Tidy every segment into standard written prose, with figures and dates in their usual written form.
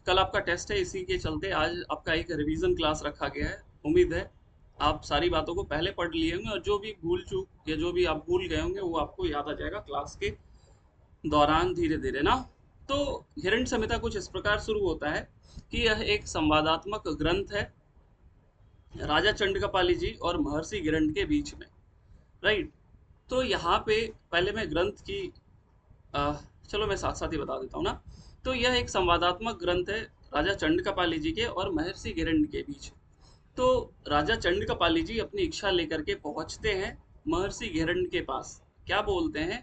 कल आपका टेस्ट है, इसी के चलते आज आपका एक रिवीजन क्लास रखा गया है। उम्मीद है आप सारी बातों को पहले पढ़ लिए होंगे और जो भी भूल चूक या जो भी आप भूल गए होंगे वो आपको याद आ जाएगा क्लास के दौरान धीरे धीरे ना। तो हिरण्य संहिता कुछ इस प्रकार शुरू होता है कि यह एक संवादात्मक ग्रंथ है राजा चंद्रकपाली जी और महर्षि गिरंड के बीच में, राइट। तो यहाँ पे पहले मैं ग्रंथ की अ, चलो मैं साथ साथ ही बता देता हूँ ना। तो यह एक संवादात्मक ग्रंथ है राजा चंद्रकपाली जी के और महर्षि गिरंड के बीच। तो राजा चंद्रकपाली जी अपनी इच्छा लेकर के पहुंचते हैं महर्षि गिरंड के पास। क्या बोलते हैं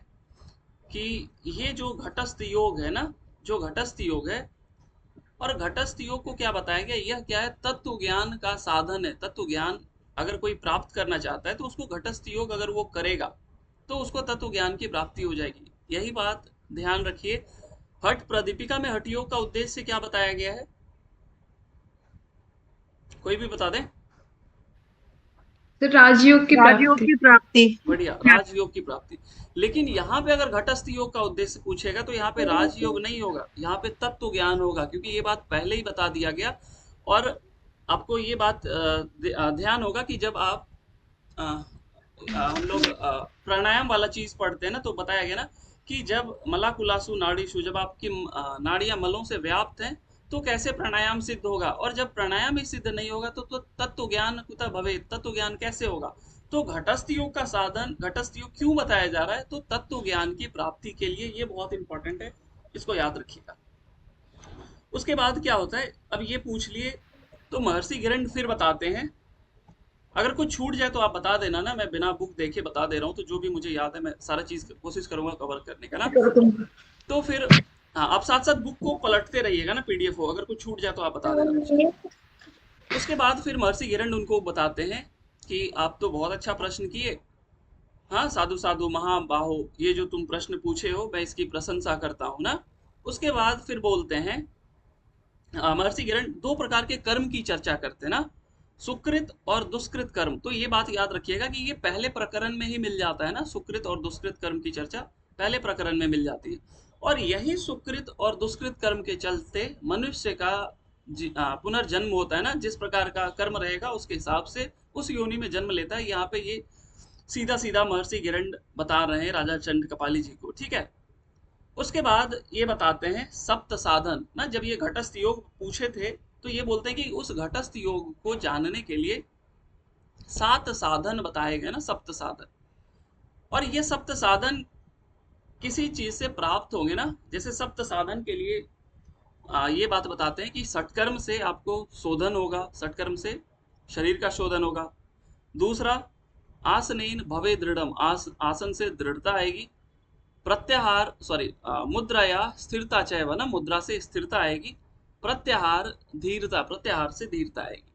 कि ये जो घटस्थ योग है ना, जो घटस्थ योग है, और घटस्थ योग को क्या बताया गया, यह क्या है, तत्व ज्ञान का साधन है। तत्व ज्ञान अगर कोई प्राप्त करना चाहता है तो उसको घटस्थ योग अगर वो करेगा तो उसको तत्व ज्ञान की प्राप्ति हो जाएगी। यही बात ध्यान रखिए। हठ प्रदीपिका में हठ योग का उद्देश्य क्या बताया गया है, कोई भी बता दे। तो राजयोग की राजयोग प्राप्ति। की प्राप्ति। बढ़िया, राजयोग की प्राप्ति। लेकिन यहाँ पे अगर घटस्थ योग का उद्देश्य पूछेगा तो यहाँ पे राजयोग नहीं होगा, यहाँ पे तत्व ज्ञान होगा, क्योंकि ये बात पहले ही बता दिया गया। और आपको ये बात ध्यान होगा कि जब आप अ, हम लोग प्राणायाम वाला चीज पढ़ते हैं ना, तो बताया गया ना कि जब मलाकुलासु नाड़ीषु, जब आपकी नाड़ियां मलों से व्याप्त हैं तो कैसे प्राणायाम सिद्ध होगा, और जब प्राणायाम ही सिद्ध नहीं होगा तो तत्व ज्ञान कुतः भवे, तत्व ज्ञान कैसे होगा। तो घटस्थ योग का साधन घटस्थ योग क्यों बताया जा रहा है, तो तत्व ज्ञान की प्राप्ति के लिए। ये बहुत इंपॉर्टेंट है, इसको याद रखिएगा। उसके बाद क्या होता है, अब ये पूछ लिए। तो महर्षि गिरंड फिर बताते हैं, अगर कुछ छूट जाए तो आप बता देना ना, मैं बिना बुक देखे बता दे रहा हूँ, तो जो भी मुझे याद है मैं सारा चीज कोशिश करूंगा कवर करने का ना। तो फिर हाँ, आप साथ साथ बुक को पलटते रहिएगा ना, पीडीएफ हो, अगर कुछ छूट जाए तो आप बता देना मुझे। उसके बाद फिर महर्षि गिरंड उनको बताते हैं कि आप तो बहुत अच्छा प्रश्न किए, हाँ साधु साधु महाबाहो, ये जो तुम प्रश्न पूछे हो मैं इसकी प्रशंसा करता हूँ ना। उसके बाद फिर बोलते हैं, महर्षि गिरण दो प्रकार के कर्म की चर्चा करते हैं ना, सुकृत और दुष्कृत कर्म। तो ये बात याद रखिएगा कि ये पहले प्रकरण में ही मिल जाता है ना, सुकृत और दुष्कृत कर्म की चर्चा पहले प्रकरण में मिल जाती है। और यही सुकृत और दुष्कृत कर्म के चलते मनुष्य का पुनर्जन्म होता है ना, जिस प्रकार का कर्म रहेगा उसके हिसाब से उस योनि में जन्म लेता है। यहाँ पे ये सीधा सीधा महर्षि गिरंड बता रहे हैं राजा चंद्र कपाली जी को, ठीक है। उसके बाद ये बताते हैं सप्त साधन ना, जब ये घटस्थ योग पूछे थे तो ये बोलते हैं कि उस घटस्थ योग को जानने के लिए 7 साधन बताए गए ना, सप्त साधन। और ये सप्त साधन किसी चीज से प्राप्त होंगे ना, जैसे सप्त साधन के लिए ये बात बताते हैं कि सटकर्म से आपको शोधन होगा, सटकर्म से शरीर का शोधन होगा। दूसरा, आसनेन भवे दृढ़म, आसन से दृढ़ता आएगी। प्रत्याहार सॉरी मुद्रा या स्थिरता, चाहे वह ना, मुद्रा से स्थिरता आएगी। प्रत्याहार धीरता, प्रत्याहार से धीरता आएगी।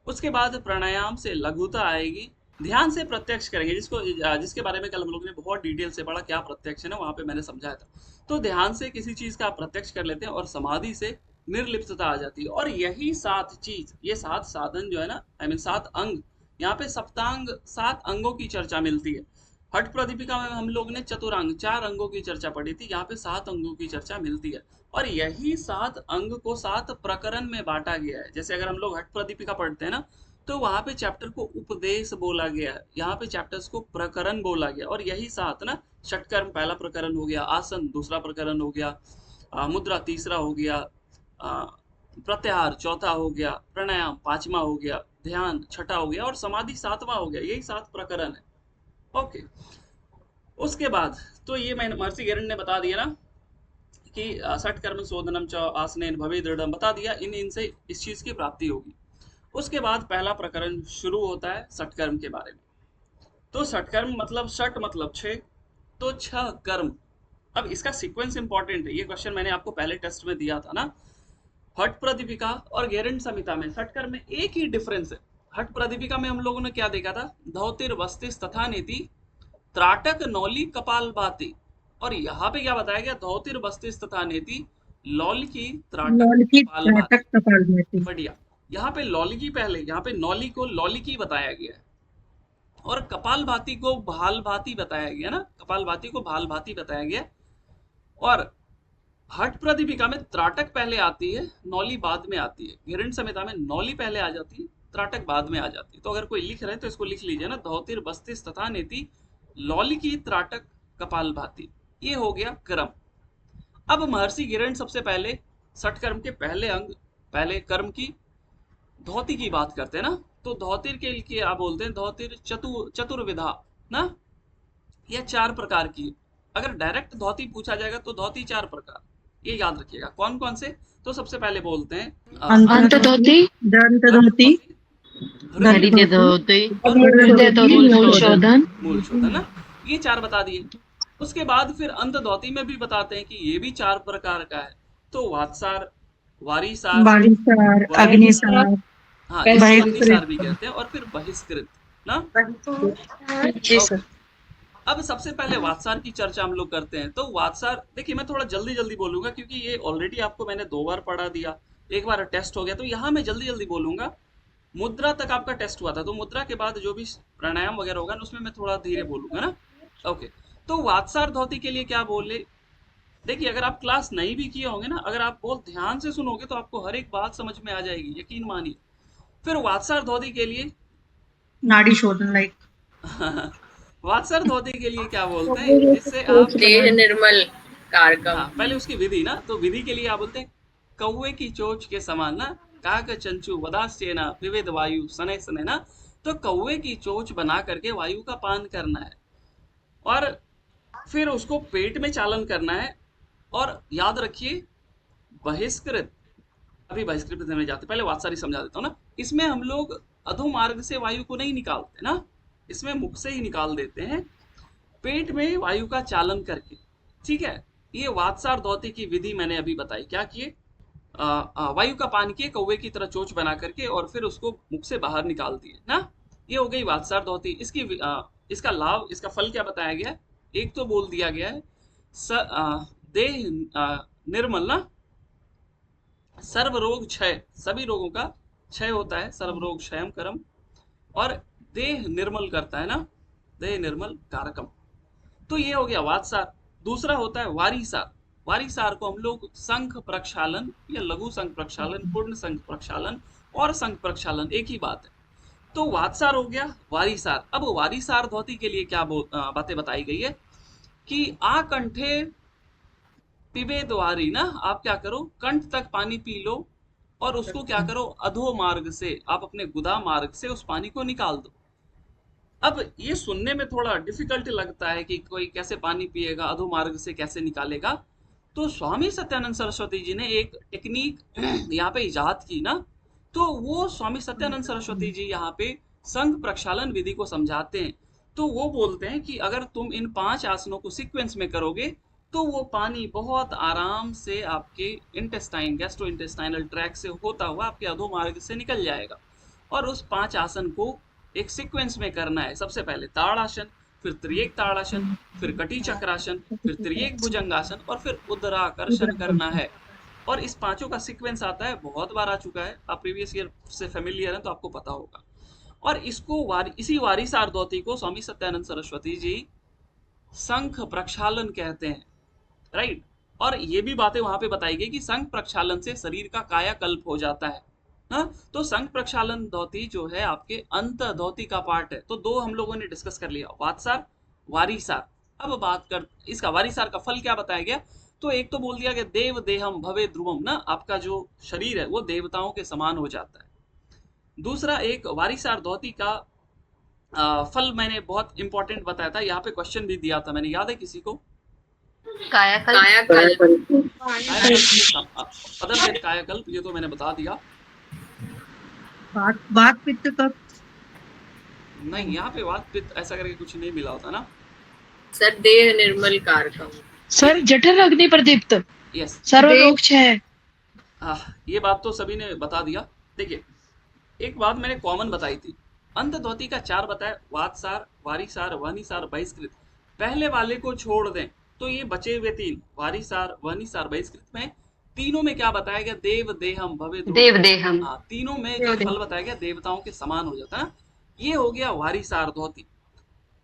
उसके बाद प्राणायाम से लघुता आएगी। ध्यान से प्रत्यक्ष करेंगे, जिसके बारे में कल हम लोग ने बहुत डिटेल से पढ़ा, क्या प्रत्यक्ष है ना, वहां पे मैंने समझाया था। तो ध्यान से किसी चीज का प्रत्यक्ष कर लेते हैं और समाधि से निर्लिप्तता आ जाती है। और यही 7 चीज, ये 7 साधन जो है ना, आई मीन 7 अंग, यहाँ पे सप्तांग 7 अंगों की चर्चा मिलती है। हठ प्रदीपिका में हम लोग ने चतुरांग 4 अंगों की चर्चा पढ़ी थी, यहाँ पे 7 अंगों की चर्चा मिलती है। और यही 7 अंग को 7 प्रकरण में बांटा गया है। जैसे अगर हम लोग हठ प्रदीपिका पढ़ते हैं ना, तो वहां पे चैप्टर को उपदेश बोला गया है, यहाँ पे चैप्टर्स को प्रकरण बोला गया। और यही 7 ना, षटकर्म पहला प्रकरण हो गया, आसन दूसरा प्रकरण हो गया, मुद्रा तीसरा हो गया, प्रत्याहार चौथा हो गया, प्राणायाम पांचवा हो गया, ध्यान छठा हो गया और समाधि सातवां हो गया। यही 7 प्रकरण है, ओके। उसके बाद तो ये मैंने महर्षि गिरण ने बता दिया ना कि सठ कर्म शोधनम च आसनेन भवे दृढ़, बता दिया इन इनसे इस चीज की प्राप्ति होगी। उसके बाद पहला प्रकरण शुरू होता है सटकर्म के बारे में। तो सटकर्म मतलब सट मतलब 6, तो 6 कर्म। अब इसका सीक्वेंस इंपॉर्टेंट है, ये क्वेश्चन मैंने आपको पहले टेस्ट में दिया था ना। हठ प्रदीपिका और गेरंड संहिता में सटकर्म में एक ही डिफरेंस है। हठ प्रदीपिका में हम लोगों ने क्या देखा था, धौतिर वस्तिस तथा नीति, त्राटक नौली कपाल भाती। और यहाँ पे क्या बताया गया, धौतिर वस्तिस तथा नीति, लौल की त्राटक लौलिकी कपाल नाटक भाती। कपालभाति। बढ़िया। यहाँ पे लौलिकी पहले, यहाँ पे नौली को लौलिकी बताया गया है। और कपाल भाती को भाल भाती बताया गया ना, कपाल भाती को भाल भाती बताया गया। और हठ प्रदीपिका में त्राटक पहले आती है, नौली बाद में आती है। घिरण संहिता में नौली पहले आ जाती है, त्राटक बाद में आ जाती है। तो अगर कोई लिख रहे हैं तो इसको लिख लीजिए ना, धौतिर बस्तिस तथा नेति लौली की त्राटक कपाल भाती। ये हो गया क्रम। अब महर्षि घिरण सबसे पहले सठ कर्म के पहले अंग, पहले कर्म की धोती की बात करते हैं ना। तो धोतिर के लिए आप बोलते हैं धोतिर चतुर्विधा ना, यह 4 प्रकार की है। अगर डायरेक्ट धोती पूछा जाएगा तो धोती 4 प्रकार, ये याद रखिएगा। कौन कौन से? तो सबसे पहले बोलते हैं अंत धोती, दंत दंत धोती, धोती, हृदय धोती, और हृदय धोती, मूल शोधन। मूल शोधन ना, ये 4 बता दिए। उसके बाद फिर अंत धोती में भी बताते हैं कि ये भी 4 प्रकार का है। तो वात्सार, वारीसार, बालिसार, अग्निसार, हाँ इसको बहिष्कृत। अग्निसार भी कहते हैं, और फिर बहिष्कृत ना। जी सर। अब सबसे पहले वात्सार की चर्चा हम लोग करते हैं। तो वात्सार देखिए, मैं थोड़ा जल्दी जल्दी बोलूंगा क्योंकि ये ऑलरेडी आपको मैंने 2 बार पढ़ा दिया, एक बार टेस्ट हो गया, तो यहाँ मैं जल्दी जल्दी बोलूंगा। मुद्रा तक आपका टेस्ट हुआ था, तो मुद्रा के बाद जो भी प्राणायाम वगैरह होगा ना, उसमें मैं थोड़ा धीरे बोलूंगा ना। ओके, तो वात्सार धोती के लिए क्या बोले, देखिए अगर आप क्लास नहीं भी किए होंगे ना, अगर आप बहुत ध्यान से सुनोगे तो आपको हर एक बात समझ में आ जाएगी, यकीन मानिए। फिर वात्सार धोती के लिए नाड़ी शोधन लाइक वात्सर धोती के लिए क्या बोलते हैं, जिससे आप देह निर्मल कारकम। हाँ, पहले उसकी विधि ना, तो विधि के लिए आप बोलते हैं कौवे की चोंच के समान ना, काक चंचु वदास्येना विविध वायु सने सने ना। तो कौवे की चोंच बना करके वायु का पान करना है, और फिर उसको पेट में चालन करना है। और याद रखिए बहिष्कृत, अभी बहिष्कृत में जाते पहले वात्सारी समझा देता हूँ ना। इसमें हम लोग अधोमार्ग से वायु को नहीं निकालते ना, इसमें मुख से ही निकाल देते हैं, पेट में वायु का चालन करके। ठीक है, ये वात्सार धौती की विधि मैंने अभी बताई। क्या किए, वायु का पान किए कौवे की तरह चोंच बना करके, और फिर उसको मुख से बाहर निकाल दिए ना। ये हो गई वात्सार धौती। इसका लाभ, इसका फल क्या बताया गया, एक तो बोल दिया गया है देह निर्मल ना, सर्व रोग क्षय, सभी रोगों का क्षय होता है, सर्व रोग क्षयम करम, और देह निर्मल करता है ना, देह निर्मल कारकम। तो ये हो गया वात्सार। दूसरा होता है वारीसार। वारीसार को हम लोग संख प्रक्षालन या लघु संख प्रक्षालन, पूर्ण संख प्रक्षालन और संख प्रक्षालन एक ही बात है। तो वात्सार हो गया, वारीसार। अब वारीसार धोती के लिए क्या बातें बताई गई है कि आकंठे पिबे द्वारी ना, आप क्या करो, कंठ तक पानी पी लो, और उसको क्या करो, अधो मार्ग से, आप अपने गुदा मार्ग से उस पानी को निकाल दो। अब ये सुनने में थोड़ा डिफिकल्ट लगता है कि कोई कैसे पानी पिएगा, अधो मार्ग से कैसे निकालेगा। तो स्वामी सत्यानंद सरस्वती जी ने एक टेक्निक यहाँ पे इजाद की ना, तो वो स्वामी सत्यानंद सरस्वती जी यहाँ पे संघ प्रक्षालन विधि को समझाते हैं। तो वो बोलते हैं कि अगर तुम इन 5 आसनों को सीक्वेंस में करोगे तो वो पानी बहुत आराम से आपके इंटेस्टाइन, गैस्ट्रो इंटेस्टाइनल ट्रैक से होता हुआ आपके अधोमार्ग से निकल जाएगा। और उस 5 आसन को एक सीक्वेंस में करना है। सबसे पहले ताड़ासन, फिर त्रिएक ताड़ासन, फिर कटी चक्रासन, फिर त्रिएक भुजंगासन, और फिर उदराकर्षण करना है। और इस 5 का सीक्वेंस आता है, बहुत बार आ चुका है, आप प्रीवियस ईयर से फेमिलियर हैं तो आपको पता होगा। और इसको इसी वारीसार धौती को स्वामी सत्यानंद सरस्वती जी संख प्रक्षालन कहते हैं, राइट। और ये भी बातें वहां पे बताई गई कि संघ प्रक्षालन से शरीर का कायाकल्प हो जाता है ना। तो संघ प्रक्षालन धौती जो है आपके अंत धौती का पार्ट है। तो 2 हम लोगों ने डिस्कस कर लिया, वात्सार, वारीसार। अब बात कर इसका वारीसार का फल क्या बताया गया। तो एक तो बोल दिया गया देव देहम भवे ध्रुवम ना, आपका जो शरीर है वो देवताओं के समान हो जाता है। दूसरा एक वारीसार धौती का फल मैंने बहुत इंपॉर्टेंट बताया था, यहाँ पे क्वेश्चन भी दिया था मैंने, याद है किसी को? कायाकल्प। अदर देन कायाकल्प, ये तो मैंने बता दिया। वात पित्त कफ नहीं, यहाँ पे वात पित्त ऐसा करके कुछ नहीं मिला होता ना। सर देह निर्मल कारकम। सर जठर अग्नि प्रदीप्त, यस, सर्व रोग क्षय। ये बात तो सभी ने बता दिया। देखिए एक बात मैंने कॉमन बताई थी, अंत धौती का 4 बताया, वातसार, वारीसार, वहनीसार, बहिष्कृत। पहले वाले को छोड़ दें तो ये बचे हुए 3, वारीसार, वहनीसार, बहिष्कृत में तीनों में क्या बताया गया, देव देहम भवे ध्रुवम। देव देहम। हाँ, तीनों में जो फल बताया गया देवताओं के समान हो जाता है। ये हो गया वारीसार धौती।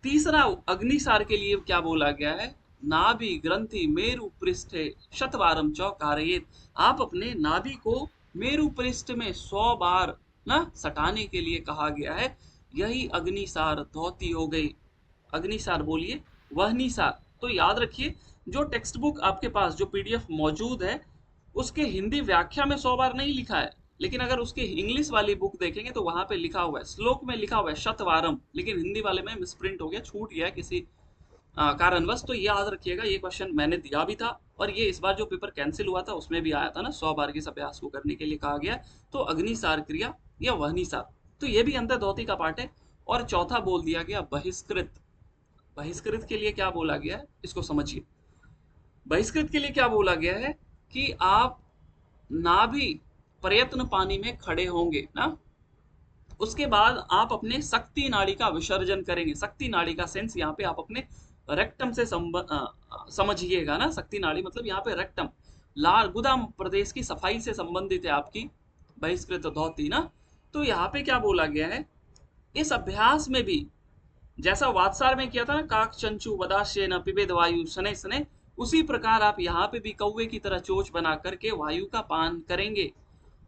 तीसरा अग्निसार के लिए क्या बोला गया है, नाभि ग्रंथि मेरु पृष्ठे शतवारम चौकारयेत। आप अपने नाभि को मेरु पृष्ठ में 100 बार ना सटाने के लिए कहा गया है। यही अग्निसार धौती हो गई। अग्निसार बोलिए, वहनीसार। तो याद रखिए, जो टेक्स्ट बुक आपके पास जो पीडीएफ मौजूद है उसके हिंदी व्याख्या में 100 बार नहीं लिखा है, लेकिन अगर उसके इंग्लिश वाली बुक देखेंगे तो वहां पे लिखा हुआ है, श्लोक में लिखा हुआ है शतवारम, लेकिन हिंदी वाले में मिसप्रिंट हो गया, छूट गया किसी कारणवश। तो ये याद रखिएगा, ये क्वेश्चन मैंने दिया भी था और ये इस बार जो पेपर कैंसिल हुआ था उसमें भी आया था ना, 100 बार के इस अभ्यास को करने के लिए कहा गया। तो अग्निसार क्रिया या वहनीसार, तो ये भी अंतर्धौती का पार्ट है। और चौथा बोल दिया गया बहिष्कृत। बहिष्कृत के लिए क्या बोला गया है इसको समझिए। बहिष्कृत के लिए क्या बोला गया है कि आप नाभि प्रयत्न पानी में खड़े होंगे ना, उसके बाद आप अपने शक्ति नाड़ी का विसर्जन करेंगे। शक्ति नाड़ी का सेंस यहाँ पे आप अपने रेक्टम से समझिएगा ना। शक्ति नाड़ी मतलब यहाँ पे रेक्टम, लार गुदा प्रदेश की सफाई से संबंधित है आपकी बहिष्कृत धौती ना। तो यहाँ पे क्या बोला गया है, इस अभ्यास में भी जैसा वात्सार में किया था ना, काक चंचू वदाश्य न पिबेद वायु शनै शनै, उसी प्रकार आप यहाँ पे भी कौवे की तरह चोंच बना करके वायु का पान करेंगे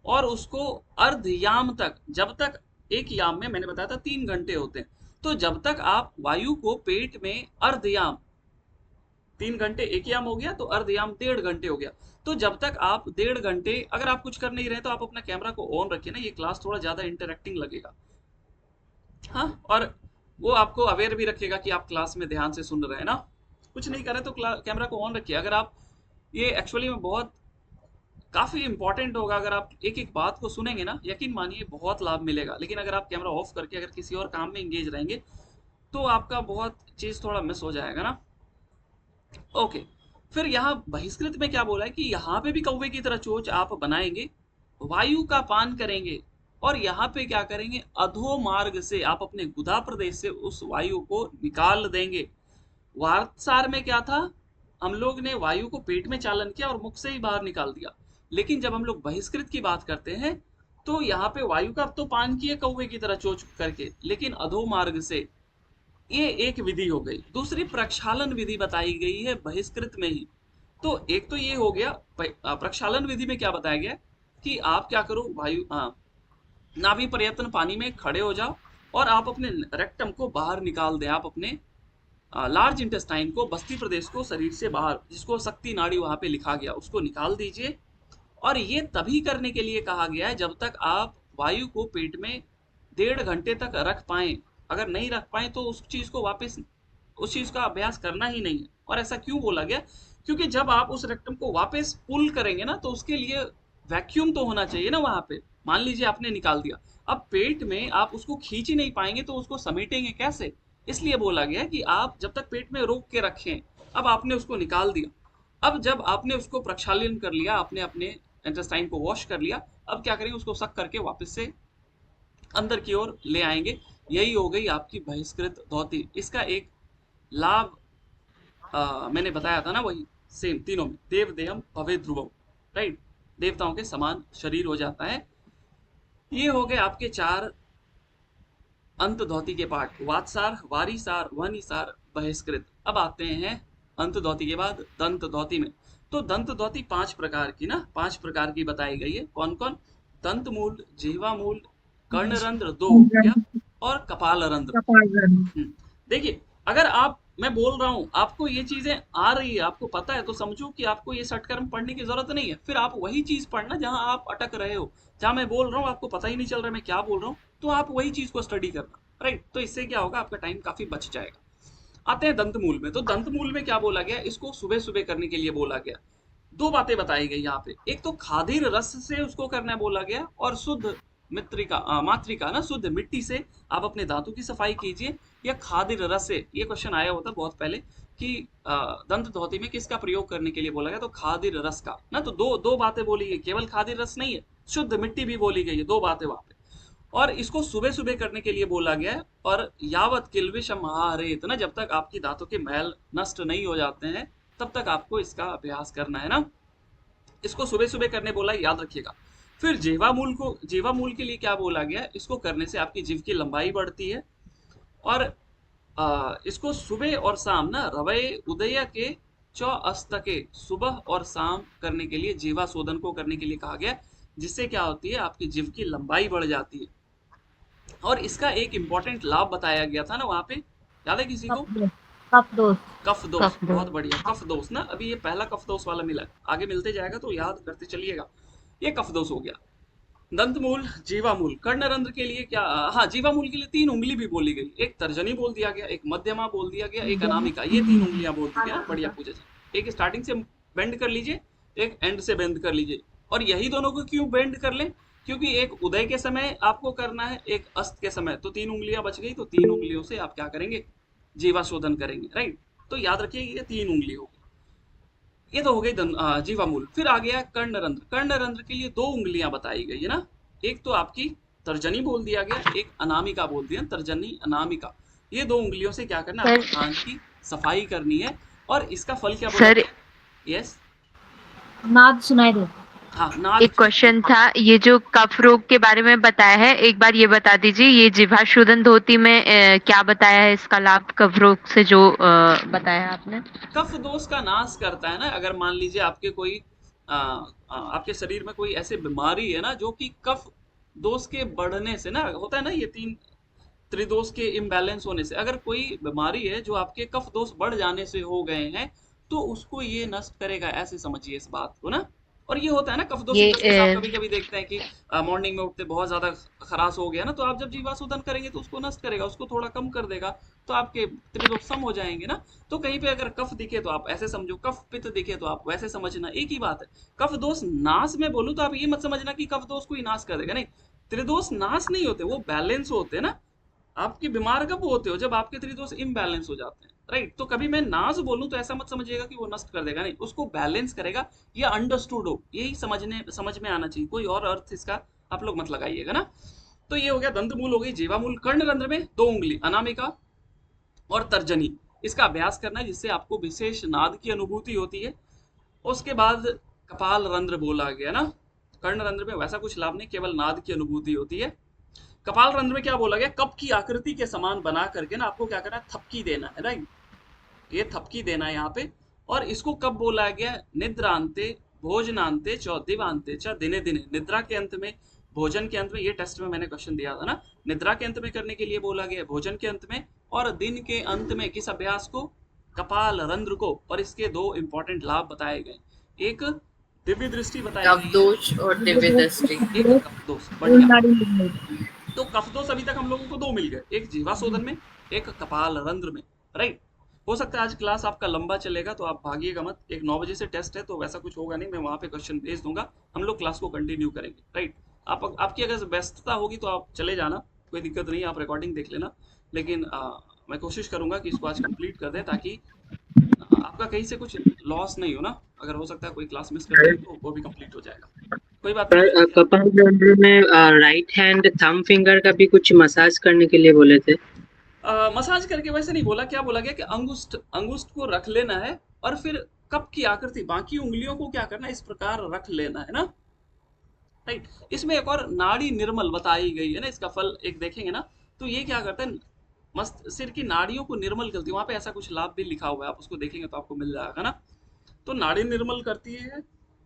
और उसको अर्धयाम तक, जब तक एक याम में मैंने बताया था 3 घंटे होते हैं, तो जब तक आप वायु को पेट में अर्धयाम, 3 घंटे एक याम हो गया तो अर्धयाम 1.5 घंटे हो गया, तो जब तक आप 1.5 घंटे, अगर आप कुछ कर नहीं रहे तो आप अपना कैमरा को ऑन रखिए ना, ये क्लास थोड़ा ज्यादा इंटरेक्टिंग लगेगा। हाँ, और वो आपको अवेयर भी रखेगा कि आप क्लास में ध्यान से सुन रहे हैं ना। कुछ नहीं कर रहे तो कैमरा को ऑन रखिए। अगर आप, ये एक्चुअली में बहुत काफी इंपॉर्टेंट होगा, अगर आप एक एक बात को सुनेंगे ना, यकीन मानिए बहुत लाभ मिलेगा। लेकिन अगर आप कैमरा ऑफ करके अगर किसी और काम में एंगेज रहेंगे तो आपका बहुत चीज थोड़ा मिस हो जाएगा ना। ओके, फिर यहाँ बहिष्कृत में क्या बोला है कि यहाँ पे भी कौवे की तरह चोंच आप बनाएंगे, वायु का पान करेंगे और यहाँ पे क्या करेंगे, अधो मार्ग से आप अपने गुदा प्रदेश से उस वायु को निकाल देंगे। वार्तासार में क्या था, हम लोग ने वायु को पेट में चालन किया और मुख से ही बाहर निकाल दिया। लेकिन जब हम लोग बहिष्कृत की बात करते हैं तो यहाँ पे वायु का तो पान किए कौवे की तरह चोंच करके, लेकिन अधो मार्ग से। ये एक विधि हो गई। दूसरी प्रक्षालन विधि बताई गई है बहिष्कृत में ही। तो एक तो ये हो गया, प्रक्षालन विधि में क्या बताया गया कि आप क्या करो, वायु नाभि प्रयत्न पानी में खड़े हो जाओ और आप अपने रेक्टम को बाहर निकाल दें। आप अपने लार्ज इंटेस्टाइन को, बस्ती प्रदेश को शरीर से बाहर, जिसको शक्ति नाड़ी वहां पे लिखा गया, उसको निकाल दीजिए। और ये तभी करने के लिए कहा गया है जब तक आप वायु को पेट में 1.5 घंटे तक रख पाए। अगर नहीं रख पाए तो उस चीज को वापस, उस चीज का अभ्यास करना ही नहीं है। और ऐसा क्यों बोला गया, क्योंकि जब आप उस रेक्टम को वापस पुल करेंगे ना, तो उसके लिए वैक्यूम तो होना चाहिए ना वहां पे। मान लीजिए आपने निकाल दिया, अब पेट में आप उसको खींच ही नहीं पाएंगे तो उसको समेटेंगे कैसे। इसलिए बोला गया कि आप जब तक पेट में रोक के रखें। अब आपने उसको निकाल दिया, अब जब आपने उसको प्रक्षालन कर लिया, आपने अपने इंटेस्टाइन को वॉश कर लिया, अब क्या करेंगे, उसको सक करके वापस से अंदर की ओर ले आएंगे। यही हो गई आपकी बहिष्कृत धौती। इसका एक लाभ मैंने बताया था ना, वही सेम तीनों में, देव देहम भवे ध्रुवम, राइट, देवताओं के समान शरीर हो जाता है। ये हो गए आपके 4 अंत धौती के पार्ट, वातसार, वारीसार, वहनीसार, बहिष्कृत। अब आते हैं अंत धौती के बाद दंत धौती में। तो दंत धौती 5 प्रकार की ना, 5 प्रकार की बताई गई है। कौन कौन, दंत मूल, जिह्वा मूल, कर्णरंध्र 2 या और कपाल रंध्र। देखिए, अगर आप, मैं बोल रहा हूं आपको ये चीजें आ रही है, आपको पता है, तो समझो कि आपको ये षटकर्म पढ़ने की जरूरत नहीं है। फिर आप वही चीज पढ़ना जहां आप अटक रहे हो, जहां मैं बोल रहा हूँ आपको पता ही नहीं चल रहा मैं क्या बोल रहा हूँ, तो आप वही चीज को स्टडी करना, राइट। तो इससे क्या होगा, आपका टाइम काफी बच जाएगा। आते हैं दंत मूल में। तो दंत मूल में क्या बोला गया, इसको सुबह सुबह करने के लिए बोला गया। 2 बातें बताई गई यहाँ पे, एक तो खादिर रस से उसको करना बोला गया, और शुद्ध मातृका ना, शुद्ध मिट्टी से आप अपने दांतों की सफाई कीजिए, या खादिर रस से। ये क्वेश्चन आया होता बहुत पहले कि दंत धौती में किसका प्रयोग करने के लिए बोला गया, तो खादिर रस का ना। तो दो बातें बोली गई, केवल खादिर रस नहीं है, शुद्ध मिट्टी भी बोली गई है, 2 बातें वहां पे। और इसको सुबह सुबह करने के लिए बोला गया है। और यावत किल्विषम आहारेत ना, जब तक आपकी दांतों के मैल नष्ट नहीं हो जाते हैं तब तक आपको इसका अभ्यास करना है ना। इसको सुबह सुबह करने बोला, याद रखिएगा। फिर जेवा मूल के लिए क्या बोला गया, इसको करने से आपकी जीभ की लंबाई बढ़ती है और इसको सुबह और शाम ना रवै उदय के चौ अस्तके सुबह और शाम करने के लिए जीवा शोधन को करने के लिए कहा गया, जिससे क्या होती है आपकी जीव की लंबाई बढ़ जाती है। और इसका एक इंपॉर्टेंट लाभ बताया गया था ना वहां पे, याद है किसी को? कफ दोष। कफ दोष, बहुत बढ़िया। कफ दोष ना, अभी ये पहला कफ दोष वाला मिला, आगे मिलते जाएगा तो याद करते चलिएगा। ये कफ दोष हो गया। दंतमूल, जीवामूल, कर्णरंध्र के लिए क्या, हाँ जीवामूल के लिए 3 उंगली भी बोली गई, एक तर्जनी बोल दिया गया, एक मध्यमा बोल दिया गया, एक अनामिका, ये 3 उंगलियां बोल दी गया। बढ़िया पूजा जी, एक स्टार्टिंग से बेंड कर लीजिए, एक एंड से बेंड कर लीजिए। और यही दोनों को क्यों बेंड कर ले? क्योंकि एक उदय के समय आपको करना है, एक अस्त के समय, तो 3 उंगलियां बच गई, तो 3 उंगलियों से आप क्या करेंगे? जीवा शोधन करेंगे, राइट। तो याद रखिए ये 3 उंगली होगी। ये तो हो गई जीवामूल। फिर आ गया कर्णरंध्र। कर्णरंध्र के लिए 2 उंगलियां बताई गई है ना, एक तो आपकी तर्जनी बोल दिया गया, एक अनामिका बोल दिया, तर्जनी अनामिका। ये 2 उंगलियों से क्या करना है? आपको कान की सफाई करनी है। और इसका फल क्या बोला? सर यस, नाद सुनाई दे। हाँ नाद। एक क्वेश्चन था, ये जो कफ रोग के बारे में बताया है, एक बार ये बता दीजिए, ये जिह्वा शोधन धोती में क्या बताया है इसका लाभ कफ रोग से जो बताया है आपने? कफ दोष का नाश करता है ना। अगर मान लीजिए आपके कोई आपके शरीर में कोई ऐसी बीमारी है ना जो कि कफ दोष के बढ़ने से ना होता है ना, ये 3 त्रिदोष के इम्बैलेंस होने से, अगर कोई बीमारी है जो आपके कफ दोष बढ़ जाने से हो गए हैं, तो उसको ये नष्ट करेगा, ऐसे समझिए इस बात को ना। और ये होता है ना कफ दोष, आप कभी कभी देखते हैं कि मॉर्निंग में उठते बहुत ज्यादा खराश हो गया ना, तो आप जब जीवा शोधन करेंगे तो उसको नष्ट करेगा, उसको थोड़ा कम कर देगा, तो आपके त्रिदोष सम हो जाएंगे ना। तो कहीं पे अगर कफ दिखे तो आप ऐसे समझो, कफ पित्त दिखे तो आप वैसे समझना, एक ही बात है। कफ दोष नाश में बोलूं तो आप ये मत समझना कि कफ दोष को ही नाश कर देगा, नहीं। त्रिदोष नाश नहीं होते, वो बैलेंस होते हैं ना। आपके बीमार कब होते हो? जब आपके त्रिदोष इम्बैलेंस हो जाते हैं, राइट। तो कभी मैं नाश बोलूं तो ऐसा मत समझिएगा कि वो नष्ट कर देगा, नहीं, उसको बैलेंस करेगा। ये अंडरस्टूड हो, यही समझ में आना चाहिए, कोई और अर्थ इसका आप लोग मत लगाइएगा ना। तो ये हो गया दंतमूल, हो गई जीवामूल। कर्णरंध्र में 2 उंगली, अनामिका और तर्जनी, इसका अभ्यास करना है, जिससे आपको विशेष नाद की अनुभूति होती है। उसके बाद कपाल रंध्र बोला गया ना। कर्णरंध्र में वैसा कुछ लाभ नहीं, केवल नाद की अनुभूति होती है। कपाल रंध्र में क्या बोला गया? कप की आकृति के समान बना करके ना आपको क्या करना है? थपकी देना है, राइट। ये थपकी देना है यहाँ पे। और इसको कब बोला गया? निद्रांते भोजनांते च दिवांते च दिने दिने, निद्रा के अंत में, भोजन के अंत में। ये टेस्ट में मैंने क्वेश्चन दिया था ना, निद्रा के अंत में करने के लिए बोला गया, भोजन के अंत में, और दिन के अंत में। किस अभ्यास को? कपाल रंध्र को। और इसके 2 इंपॉर्टेंट लाभ बताए गए, एक दिव्य दृष्टि बताई गई, कफ दोष और दिव्य दृष्टि। एक कफ दोष। बढ़िया। तो कफ दोष अभी तक हम लोगों को 2 मिल गए, एक जीवा शोधन में, एक कपाल रंध्र में, राइट। हो सकता है आज क्लास आपका लंबा चलेगा, तो आप भागिएगा मत। एक 9 बजे से टेस्ट है, तो वैसा कुछ होगा नहीं, मैं वहां पे क्वेश्चन भेज दूंगा, हम लोग क्लास को कंटिन्यू करेंगे, राइट। आपकी अगर व्यस्तता होगी तो आप चले जाना, कोई दिक्कत नहीं, आप रिकॉर्डिंग देख लेना। लेकिन मैं कोशिश करूंगा कि इसको आज कंप्लीट कर दें, ताकि आपका कहीं से कुछ लॉस नहीं हो ना। अगर हो सकता है कोई क्लास मिस कर दे तो वो भी कंप्लीट हो जाएगा, कोई बात नहीं। कपाल रंध्र में राइट हैंड थंब फिंगर का भी कुछ मसाज करने के लिए बोले थे। मसाज करके वैसे नहीं बोला, क्या बोला गया कि अंगुष्ठ को रख लेना है, और फिर कप की आकृति, बाकी उंगलियों को क्या करना है? इस प्रकार रख लेना है ना, राइट। इसमें एक और नाड़ी निर्मल बताई गई है ना, इसका फल एक देखेंगे ना, तो ये क्या करता है? मस्त सिर की नाड़ियों को निर्मल करती है। वहां पे ऐसा कुछ लाभ भी लिखा हुआ है, आप उसको देखेंगे तो आपको मिल जाएगा ना। तो नाड़ी निर्मल करती है,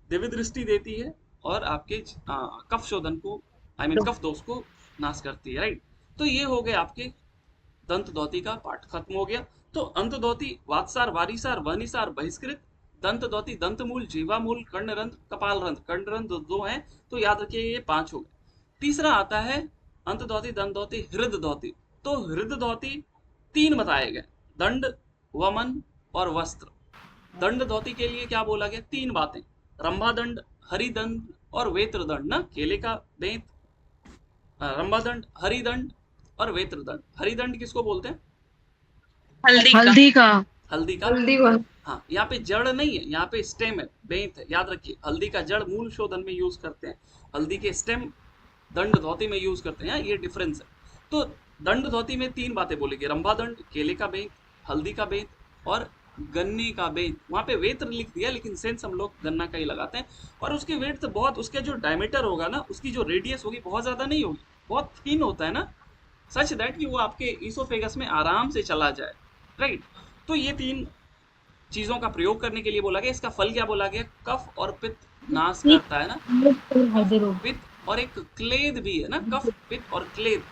दिव्य दृष्टि देती है, और आपके कफ शोधन को, कफ दोष को नाश करती है, राइट। तो ये हो गए आपके दंत धौती का पाठ खत्म हो गया। तो अंत धौती, वातसार, वारीसार, वहनीसार, बहिष्कृत, दंत धौती, दंतमूल, जीवामूल, कर्णरंध्र, कपाल रंध्र। कर्णरंध्र 2 हैं, तो याद रखिए ये 5 हो गए। तीसरा आता है अंत धौती, दंत धौती, हृद धौती। तो हृद धौती 3 बताए गए, दंड, वमन और वस्त्र। दंड धौती के लिए क्या बोला गया? 3 बातें, रंभादंड, हरिदंड और वेत्रदंड ना, केले का बेंत, रंभादंड, हरिदंड और वेत्रदंड। हरिदंड किसको बोलते हैं? हल्दी का। हल्दी का, हाँ। यहाँ पे जड़ नहीं है, यहाँ पे स्टेम है, बेंत है, याद रखिए। हल्दी का जड़ मूल शोधन में यूज करते हैं, हल्दी के स्टेम दंड धौती में यूज करते हैं, ये डिफरेंस है। तो दंड धौती में 3 बातें बोलेगी, रंभादंड, केले का बेंत, हल्दी का बेंत और गन्ने का बेंत। वहां पे वेत्र लिख दिया, लेकिन सेंस हम लोग गन्ना का ही लगाते हैं। और उसके वेट तो बहुत, उसके जो डायमीटर होगा ना, उसकी जो रेडियस होगी बहुत ज्यादा नहीं होगी, बहुत थिन होता है ना, सच दैट कि वो आपके ईसोफेगस में आराम से चला जाए, राइट। तो ये 3 चीजों का प्रयोग करने के लिए बोला गया। इसका फल क्या बोला गया? कफ और पित्त नाश करता है ना, हृदय रोग। पित्त और एक क्लेद भी है ना, कफ पित्त और क्लेद।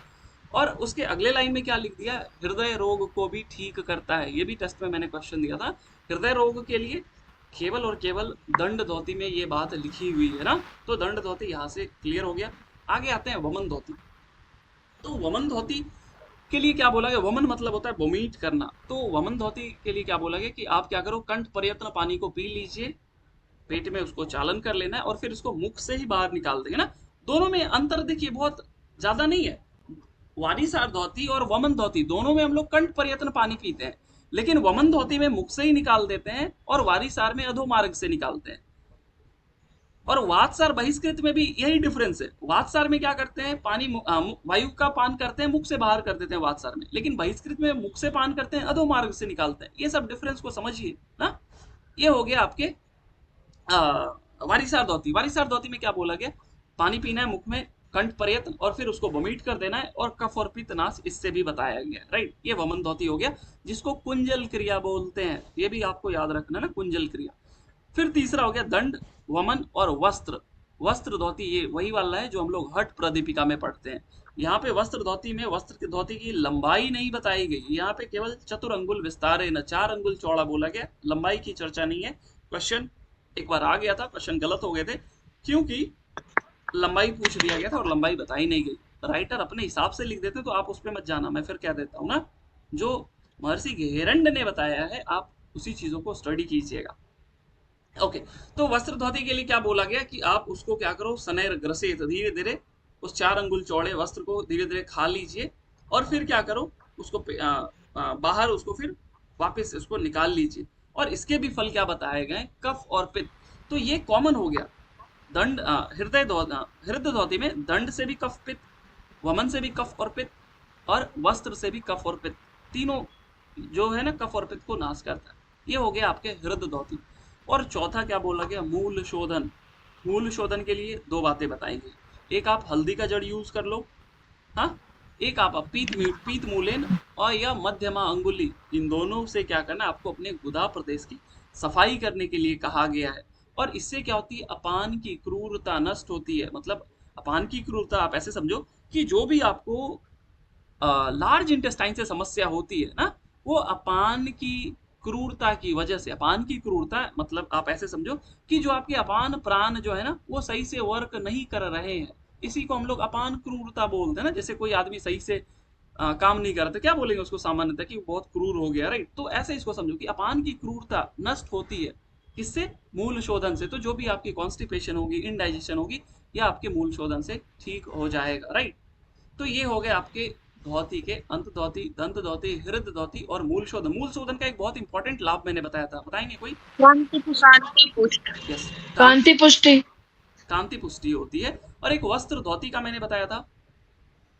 और उसके अगले लाइन में क्या लिख दिया? हृदय रोग को भी ठीक करता है। ये भी टेस्ट में मैंने क्वेश्चन दिया था। हृदय रोग के लिए केवल और केवल दंड धोती में ये बात लिखी हुई है ना, तो दंड धोती यहाँ से क्लियर हो गया। आगे आते हैं वमन धोती। तो वमन धोती के लिए क्या बोला गया? वमन मतलब होता है वोमिट करना। तो वमन धोती के लिए क्या बोला गया कि आप क्या करो, कंठ पर्यंत पानी को पी लीजिए, पेट में उसको चालन कर लेना है और फिर उसको मुख से ही बाहर निकाल देंगे ना। दोनों में अंतर देखिए बहुत ज्यादा नहीं है। वारीसार धोती और वमन धोती दोनों में हम लोग कंठ पर्यंत पानी पीते हैं, लेकिन वमन धोती में मुख से ही निकाल देते हैं और वारीसार में अधोमार्ग से निकालते हैं। और वातसार बहिष्कृत में भी यही डिफरेंस है। वातसार में क्या करते हैं? पानी वायु का पान करते हैं, मुख से बाहर कर देते हैं वातसार में, लेकिन बहिष्कृत में मुख से पान करते हैं, अधोमार्ग से निकालते हैं। ये सब डिफरेंस को समझिए ना। ये हो गया आपके वारीसार धोती। वारीसार धोती में क्या बोला गया? पानी पीना है मुख में कंठ पर्यंत और फिर उसको वोमिट कर देना है, और कफ और पित्त नाश इससे भी बताया गया, राइट। ये वमन धोती हो गया, जिसको कुंजल क्रिया बोलते हैं। ये भी आपको याद रखना है ना, कुंजल क्रिया। फिर तीसरा हो गया दंड, वमन और वस्त्र। वस्त्र धोती ये वही वाला है जो हम लोग हठ प्रदीपिका में पढ़ते हैं। यहाँ पे वस्त्र धोती में वस्त्र की धोती की लंबाई नहीं बताई गई, यहाँ पे केवल चतुर अंगुल विस्तारे न, 4 अंगुल चौड़ा बोला गया, लंबाई की चर्चा नहीं है। क्वेश्चन एक बार आ गया था, क्वेश्चन गलत हो गए थे क्योंकि लंबाई पूछ लिया गया था और लंबाई बताई नहीं गई। राइटर अपने हिसाब से लिख देते तो आप उस पर मत जाना, मैं फिर कह देता हूँ ना, जो महर्षि घेरंड ने बताया है आप उसी चीजों को स्टडी कीजिएगा। ओके, तो वस्त्र धोती के लिए क्या बोला गया कि आप उसको क्या करो, सनैर ग्रसित, धीरे धीरे उस 4 अंगुल चौड़े वस्त्र को धीरे धीरे खा लीजिए और फिर क्या करो, उसको बाहर उसको फिर वापस उसको निकाल लीजिए। और इसके भी फल क्या बताए गए? कफ और पित्त। तो ये कॉमन हो गया। दंड हृदय धोती में दंड से भी कफ पित्त, वमन से भी कफ और पित्त, और वस्त्र से भी कफ और पित्त, तीनों जो है ना कफ और पित्त को नाश करता है। ये हो गया आपके हृदय धोती। और चौथा क्या बोला गया? मूल शोधन। मूल शोधन के लिए 2 बातें बताई गई। एक आप हल्दी का जड़ यूज कर लो, हाँ, एक आप पीत मूलेन और या मध्यमा अंगुली, इन दोनों से क्या करना, आपको अपने गुदा प्रदेश की सफाई करने के लिए कहा गया है। और इससे क्या होती है? अपान की क्रूरता नष्ट होती है। मतलब अपान की क्रूरता आप ऐसे समझो कि जो भी आपको लार्ज इंटेस्टाइन से समस्या होती है ना, वो अपान की क्रूरता की वजह से, अपान की क्रूरता मतलब आप ऐसे समझो कि जो आपके अपान प्राण जो है ना वो सही से वर्क नहीं कर रहे हैं, इसी को हम लोग अपान क्रूरता बोलते हैं ना। जैसे कोई आदमी सही से काम नहीं करते, क्या बोलेंगे उसको सामान्यतः कि वो बहुत क्रूर हो गया, राइट। तो ऐसे इसको समझो कि अपान की क्रूरता नष्ट होती है किससे? मूल शोधन से। तो जो भी आपकी कॉन्स्टिपेशन होगी, इनडाइजेशन होगी, या आपके मूल शोधन से ठीक हो जाएगा, राइट। तो ये हो गए आपके धोती के अंत धोती, दंत धोती, हृदय धोती और मूल शोधन। मूल शोधन का एक बहुत इंपॉर्टेंट लाभ मैंने बताया था, बताएंगे कोई? कांति पुष्टि। यस, कांति पुष्टि। कांति पुष्टि होती है। और एक वस्त्र धोती का मैंने बताया था,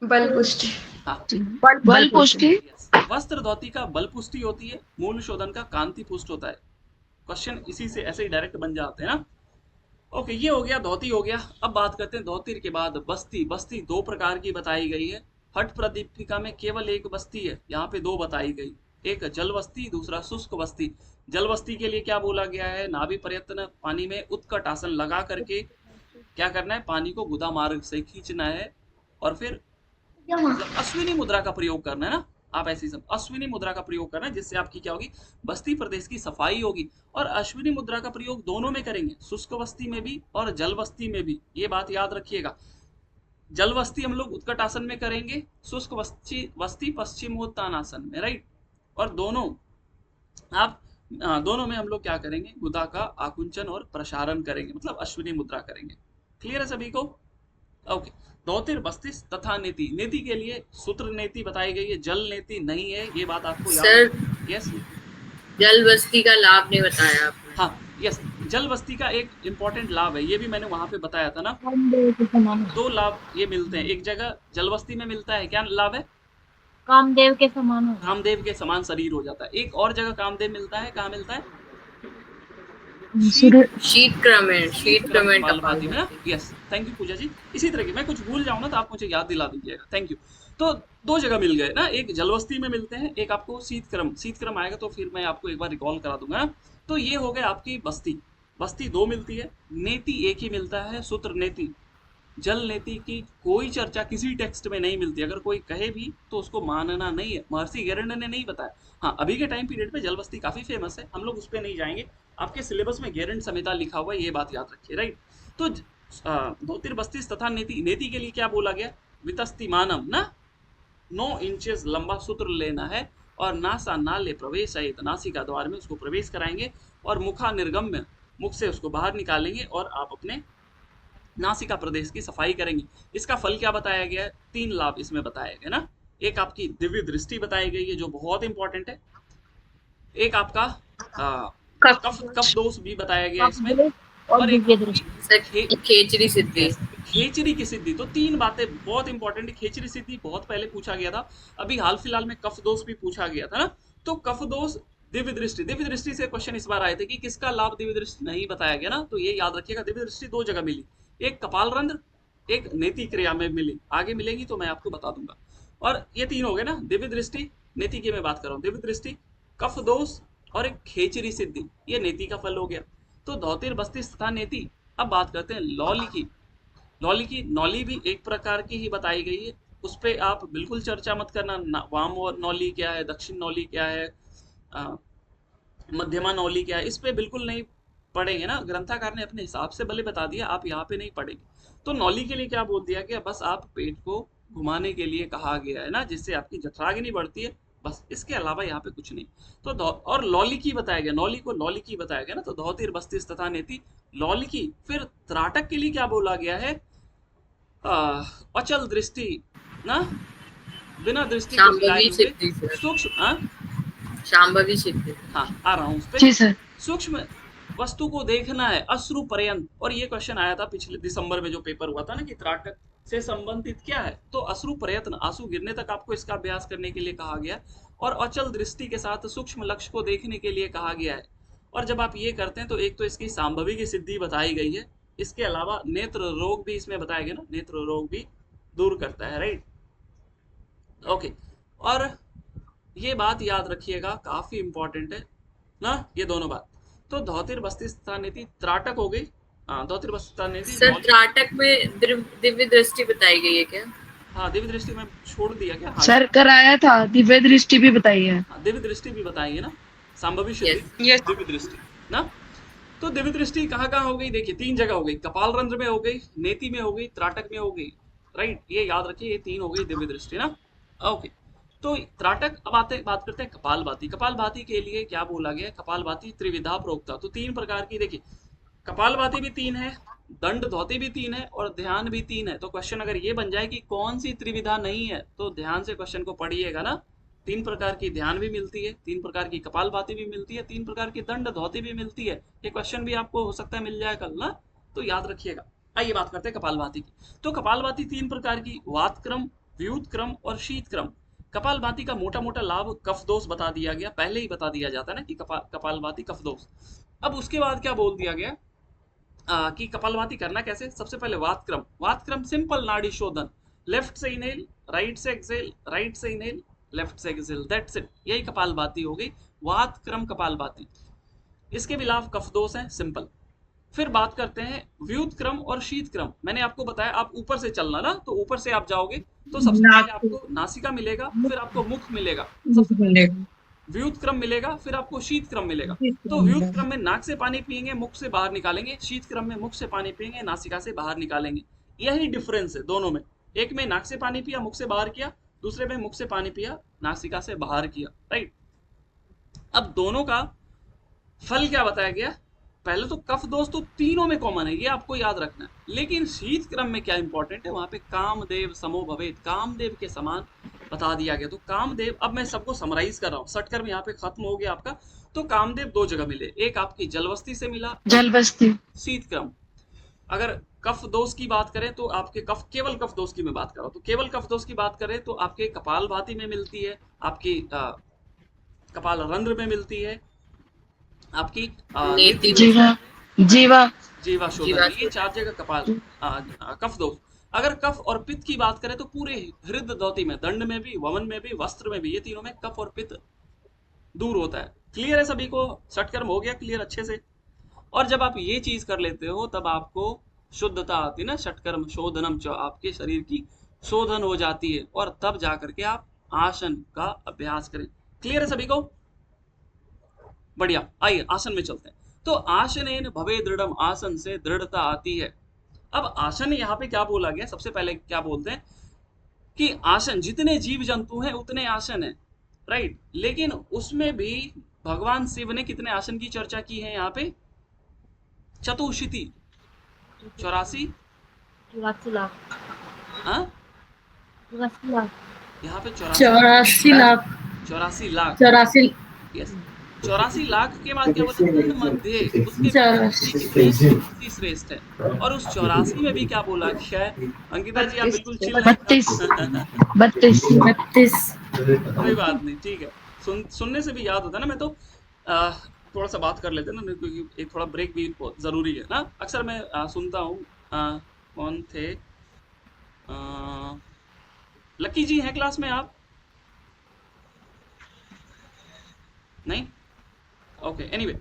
बल पुष्टि। हाँ, बल पुष्टि। यस, वस्त्र धोती का बल पुष्टि होती है, मूल शोधन का कांति पुष्ट होता है। क्वेश्चन इसी से ऐसे ही डायरेक्ट बन जाते हैं ना। ओके, ये हो गया धोती हो गया। अब बात करते हैं धोती के बाद बस्ती। बस्ती 2 प्रकार की बताई गई है। हठ प्रदीपिका में केवल एक बस्ती है, यहाँ पे 2 बताई गई, एक जल बस्ती, दूसरा शुष्क बस्ती। जल बस्ती के लिए क्या बोला गया है? नाभि प्रयत्न, पानी में उत्कट आसन लगा करके क्या करना है? पानी को गुदा मार्ग से खींचना है और फिर मतलब अश्विनी मुद्रा का प्रयोग करना है ना। आप ऐसी सब अश्विनी मुद्रा का प्रयोग करना है, जिससे आपकी क्या होगी? बस्ती प्रदेश की सफाई होगी। और अश्विनी मुद्रा का प्रयोग दोनों में करेंगे, शुष्क बस्ती में भी और जल बस्ती में भी। ये बात याद रखिएगा। जल बस्ती हम लोग उत्कट आसन में करेंगे, शुष्क बस्ती पश्चिमोत्तानासन में, राइट। और दोनों में हम लोग क्या करेंगे? गुदा का आकुंचन और प्रसारण करेंगे, मतलब अश्विनी मुद्रा करेंगे। क्लियर है सभी को? ओके, धोतिर बस्तिस तथा नेति। नेति के लिए सूत्र नेति बताई गई है, जल नेति नहीं है, ये बात आपको याद है। यस, जल बस्ती का लाभ नहीं बताया आपने। हाँ, यस, जल बस्ती का एक इंपॉर्टेंट लाभ है, ये भी मैंने वहां पे बताया था ना। 2 लाभ ये मिलते हैं, एक जगह जल बस्ती में मिलता है, क्या लाभ है? कामदेव के समान हो, कामदेव के समान शरीर हो जाता है। एक और जगह कामदेव मिलता है, कहाँ मिलता है? शीत क्रम है, शीत क्रम है कपालभाति में ना। कपालभाति। यस, थैंक यू पूजा जी। इसी तरह की मैं कुछ भूल जाऊँ ना तो आप मुझे याद दिला दीजिएगा, थैंक यू। तो दो जगह मिल गए ना, एक जलवस्ती में मिलते हैं, एक आपको शीत क्रम आएगा तो फिर मैं आपको एक बार रिकॉल करा दूंगा ना। तो ये हो गए आपकी बस्ती, बस्ती दो मिलती है, नेति एक ही मिलता है, सूत्र नेति। जल नेति की कोई चर्चा किसी टेक्स्ट में नहीं मिलती, अगर कोई कहे भी तो उसको मानना नहीं है, महर्षि गेरंड ने नहीं बताया। हाँ, अभी के टाइम पीरियड पे जल बस्ती काफी फेमस है, हम लोग उस पर नहीं जाएंगे, आपके सिलेबस में गेरंड संहिता लिखा हुआ है, ये बात याद रखिए, राइट। तो धोतिर बस्तीस तथा नेति, नेति के लिए क्या बोला गया, वितस्तिमानम ना, 9 इंचेस लंबा सूत्र लेना है और नासा नाले प्रवेश है, नासिका द्वार में उसको प्रवेश कराएंगे और मुखा निर्गम में मुख से उसको बाहर निकालेंगे और आप अपने नासिका प्रदेश की सफाई करेंगे। इसका फल क्या बताया गया है, 3 लाभ इसमें बताया गया ना। एक आपकी दिव्य दृष्टि बताई गई है जो बहुत इंपॉर्टेंट है, एक आपका कफ दोष भी बताया गया इसमें, और दिव्य दृष्टि, खेचरी सिद्धि, खेचरी की सिद्धि। तो 3 बातें बहुत इंपॉर्टेंट है। खेचरी सिद्धि बहुत पहले पूछा गया था, अभी हाल फिलहाल में कफ दोष भी पूछा गया था ना। तो कफ दोष, दिव्य दृष्टि, दिव्य दृष्टि से क्वेश्चन इस बार आए थे कि किसका लाभ दिव्य दृष्टि नहीं बताया गया ना, तो ये याद रखिएगा, दिव्य दृष्टि 2 जगह मिली, एक कपाल रंध्र, एक नेति क्रिया में मिली, आगे मिलेंगी तो मैं आपको बता दूंगा। और ये 3 हो गए ना, दिव्य दृष्टि, नेति की मैं बात कर रहा हूँ, दिव्य दृष्टि, कफ दोष और एक खेचरी सिद्धि, ये नेति का फल हो गया। तो धौतिर बस्तीस तथा नेति। अब बात करते हैं लौली की। लौली की, नौली भी एक प्रकार की ही बताई गई है, उस पर आप बिल्कुल चर्चा मत करना, वाम और नौली क्या है, दक्षिण नौली क्या है, मध्यमा नौली क्या है, इस पे बिल्कुल नहीं पढ़ेंगे ना, ग्रंथाकार ने अपने हिसाब से भले बता दिया, आप यहाँ पे नहीं पढ़ेंगे। तो नौली के लिए क्या बोल दिया गया, बस आप पेट को घुमाने के लिए कहा गया है ना, जिससे आपकी जठराग्नि बढ़ती है, बस, इसके अलावा यहाँ पे कुछ नहीं। तो और लौली की बताया गया, नौली को लौली की बताया गया ना, तो धौतिर बस्तीस तथा नेति, लौली की। फिर त्राटक के लिए क्या बोला गया है, अचल दृष्टि ना, बिना दृष्टि को मिलाए हुए सूक्ष्म, शांभवी सिद्धि, हाँ आ रहा हूँ उस पे, जी सर। सूक्ष्म वस्तु को देखना है अश्रु पर्यंत। और ये क्वेश्चन आया था पिछले दिसंबर में जो पेपर हुआ था ना, कि त्राटक से संबंधित क्या है, तो अश्रु प्रयत्न, आंसू गिरने तक आपको इसका अभ्यास करने के लिए कहा गया, और अचल दृष्टि के साथ सूक्ष्म लक्ष्य को देखने के लिए कहा गया है। और जब आप ये करते हैं तो एक तो इसकी सांभवी की सिद्धि बताई गई है, इसके अलावा नेत्र रोग भी इसमें बताया गया ना, नेत्र रोग भी दूर करता है, राइट, ओके। और ये बात याद रखिएगा, काफी इंपॉर्टेंट है ना ये दोनों बात। तो धौतिर बस्तीस तथा नेति, त्राटक हो गई, धौतिर बस्तीस तथा नेति। सर त्राटक में दिव्य दृष्टि बताई गई है क्या? हाँ, दिव्य दृष्टि में छोड़ दिया क्या? हाँ, सर कराया था, दिव्य दृष्टि भी बताई है। हाँ, दिव्य दृष्टि भी बताई है ना, सांभवी सिद्धि, दिव्य दृष्टि ना। तो दिव्य दृष्टि कहाँ कहाँ हो गई, देखिए 3 जगह हो गई, कपाल रंध्र में हो गई, नेति में हो गई, त्राटक में हो गई, राइट, ये याद रखिए, ये 3 हो गई दिव्य दृष्टि ना, ओके। तो त्राटक। अब बात करते हैं कपालभाति। कपालभाति के लिए क्या बोला गया, कपालभाति त्रिविधा प्रोक्ता, तो 3 प्रकार की, देखिए कपालभाति भी 3 है, दंड धौति भी 3 है और ध्यान भी 3 है। तो क्वेश्चन अगर ये बन जाए कि कौन सी त्रिविधा नहीं है, तो ध्यान से क्वेश्चन को पढ़िएगा ना। 3 प्रकार की ध्यान भी मिलती है, 3 प्रकार की कपालभाति भी मिलती है, 3 प्रकार की दंड धौति भी मिलती है। ये क्वेश्चन भी आपको हो सकता है मिल जाए कल ना, तो याद रखिएगा। आइए बात करते हैं कपालभाति की। तो कपालभाति 3 प्रकार की, वात क्रम, व्यूत क्रम और शीत क्रम। कपालभाति का मोटा मोटा लाभ कफ दोष बता दिया गया, पहले ही बता दिया जाता है ना कि कपालभाति कफ दोष। अब उसके बाद क्या बोल दिया गया कि कपालभाति करना कैसे। सबसे पहले वात क्रम। वात क्रम सिंपल नाड़ी शोधन, लेफ्ट से इनहेल, राइट से एक्सेल, राइट से इनहेल, लेफ्ट से एक्सेल, दैट्स इट, यही कपालभाति हो गई, वात क्रम कपालभाति। इसके खिलाफ कफ दोष है, सिंपल। फिर बात करते हैं व्यूत क्रम और शीत क्रम। मैंने आपको बताया आप ऊपर से चलना ना, तो ऊपर से आप जाओगे तो सबसे पहले आपको नासिका मिलेगा, फिर आपको मुख मिलेगा, सबसे पहले व्यूत क्रम मिलेगा, फिर आपको शीत क्रम मिलेगा। तो व्यूत क्रम में नाक से पानी पिएंगे, मुख से बाहर निकालेंगे, शीत क्रम में मुख से पानी पिएंगे, नासिका से बाहर निकालेंगे। यही डिफरेंस है दोनों में, एक में नाक से पानी पिया, मुख से बाहर किया, दूसरे में मुख से पानी पिया, नासिका से बाहर किया, राइट। अब दोनों का फल क्या बताया गया, पहले तो कफ दोष तो तीनों में कॉमन है, ये आपको याद रखना है, लेकिन शीत क्रम में क्या इंपॉर्टेंट है, वहां पे कामदेव समो भवेत, कामदेव के समान बता दिया गया। तो कामदेव, अब मैं सबको समराइज कर रहा हूँ, शटकर यहाँ पे खत्म हो गया आपका। तो कामदेव 2 जगह मिले, एक आपकी जलबस्ती से मिला, जलबस्ती शीत क्रम। अगर कफ दोष की बात करें तो आपके केवल कफ दोष की मैं बात कर रहा हूँ, तो केवल कफ दोष की बात करें तो आपके कपालभाति में मिलती है, आपकी कपाल रंध्र में मिलती है, आपकी नेति जीवा जीवा जीवा शोधन, जीवा ये 4 जगह कपाल कफ दोष। अगर कफ और पित्त की बात करें तो पूरे हृदय धौती में, दंड में भी, वमन में भी, वस्त्र में भी, ये तीनों में कफ और पित्त दूर होता है। क्लियर है सभी को? षटकर्म हो गया क्लियर अच्छे से? और जब आप ये चीज कर लेते हो तब आपको शुद्धता आती है ना, षटकर्म शोधनम, जो आपके शरीर की शोधन हो जाती है, और तब जाकर के आप आसन का अभ्यास करें। क्लियर है सभी को? बढ़िया, आइए आसन में चलते हैं। तो आसनेन भवे दृढ़म, आसन से दृढ़ता आती है। अब आसन यहाँ पे क्या बोला गया, सबसे पहले क्या बोलते हैं कि आसन, जितने जीव जंतु हैं उतने आसन है, राइट। लेकिन उसमें भी भगवान शिव ने कितने आसन की चर्चा की है यहाँ पे? चतुशीति, 84 लाख हाँ, 84 लाख यहाँ पे 84 लाख 84 लाख, 84 यस 84 लाख के बाद क्या बोलते हैं? मध्य, उसके चौरासी। कितने श्रेष्ठ है। और उस 84 में भी क्या बोला गया है? अंकिता जी आप बिल्कुल चिल हैं। 32 कोई बात नहीं, ठीक है, सुनने से भी याद होता है ना। मैं तो थोड़ा सा बात कर लेते हैं ना, क्योंकि एक थोड़ा ब्रेक भी जरूरी है ना। अक्सर मैं सुनता हूँ, कौन थे, लकी जी हैं क्लास में आप? नहीं, ओके, एनीवे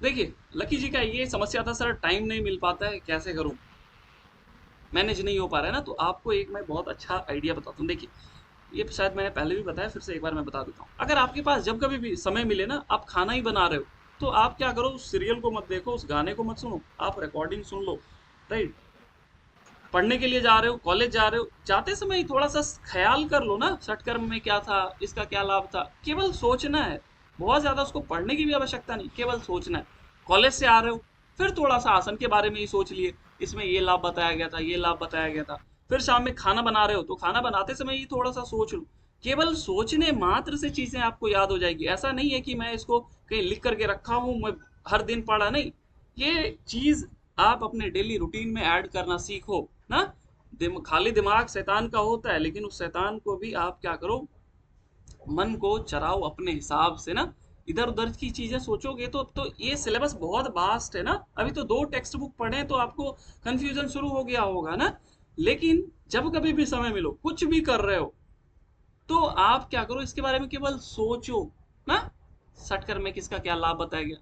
देखिए, लकी जी का ये समस्या था, सर टाइम नहीं मिल पाता है, कैसे करूं, मैनेज नहीं हो पा रहा है ना। तो आपको एक मैं बहुत अच्छा आइडिया बताता हूँ। देखिए, ये शायद मैंने पहले भी बताया, फिर से एक बार मैं बता देता हूँ। अगर आपके पास जब कभी भी समय मिले ना, आप खाना ही बना रहे हो, तो आप क्या करो, उस सीरियल को मत देखो, उस गाने को मत सुनो, आप रिकॉर्डिंग सुन लो, राइट। पढ़ने के लिए जा रहे हो, कॉलेज जा रहे हो, जाते समय ही थोड़ा सा ख्याल कर लो ना, षटकर्म में क्या था, इसका क्या लाभ था, केवल सोचना है। बहुत ज्यादा उसको पढ़ने की भी आवश्यकता नहीं, केवल सोचना है। कॉलेज से आ रहे हो, फिर थोड़ा सा आसन के बारे में ही सोच लिए, इसमें ये लाभ बताया गया था, ये लाभ बताया गया था। फिर शाम में खाना बना रहे हो, तो खाना बनाते समय ही थोड़ा सा सोच लो। केवल सोचने मात्र से चीजें आपको याद हो जाएगी। ऐसा नहीं है कि मैं इसको कहीं लिख करके रखा हूं, मैं हर दिन पढ़ा, नहीं। ये चीज आप अपने डेली रूटीन में ऐड करना सीखो ना। खाली दिमाग शैतान का होता है, लेकिन उस शैतान को भी आप क्या करो, मन को चराओ अपने हिसाब से ना। इधर उधर की चीजें सोचोगे तो ये सिलेबस बहुत वास्ट है ना। अभी तो 2 टेक्स्ट बुक पढ़े तो आपको कंफ्यूजन शुरू हो गया होगा ना। लेकिन जब कभी भी समय मिलो, कुछ भी कर रहे हो, तो आप क्या करो, इसके बारे में केवल सोचो ना। षटकर्म में किसका क्या लाभ बताया गया,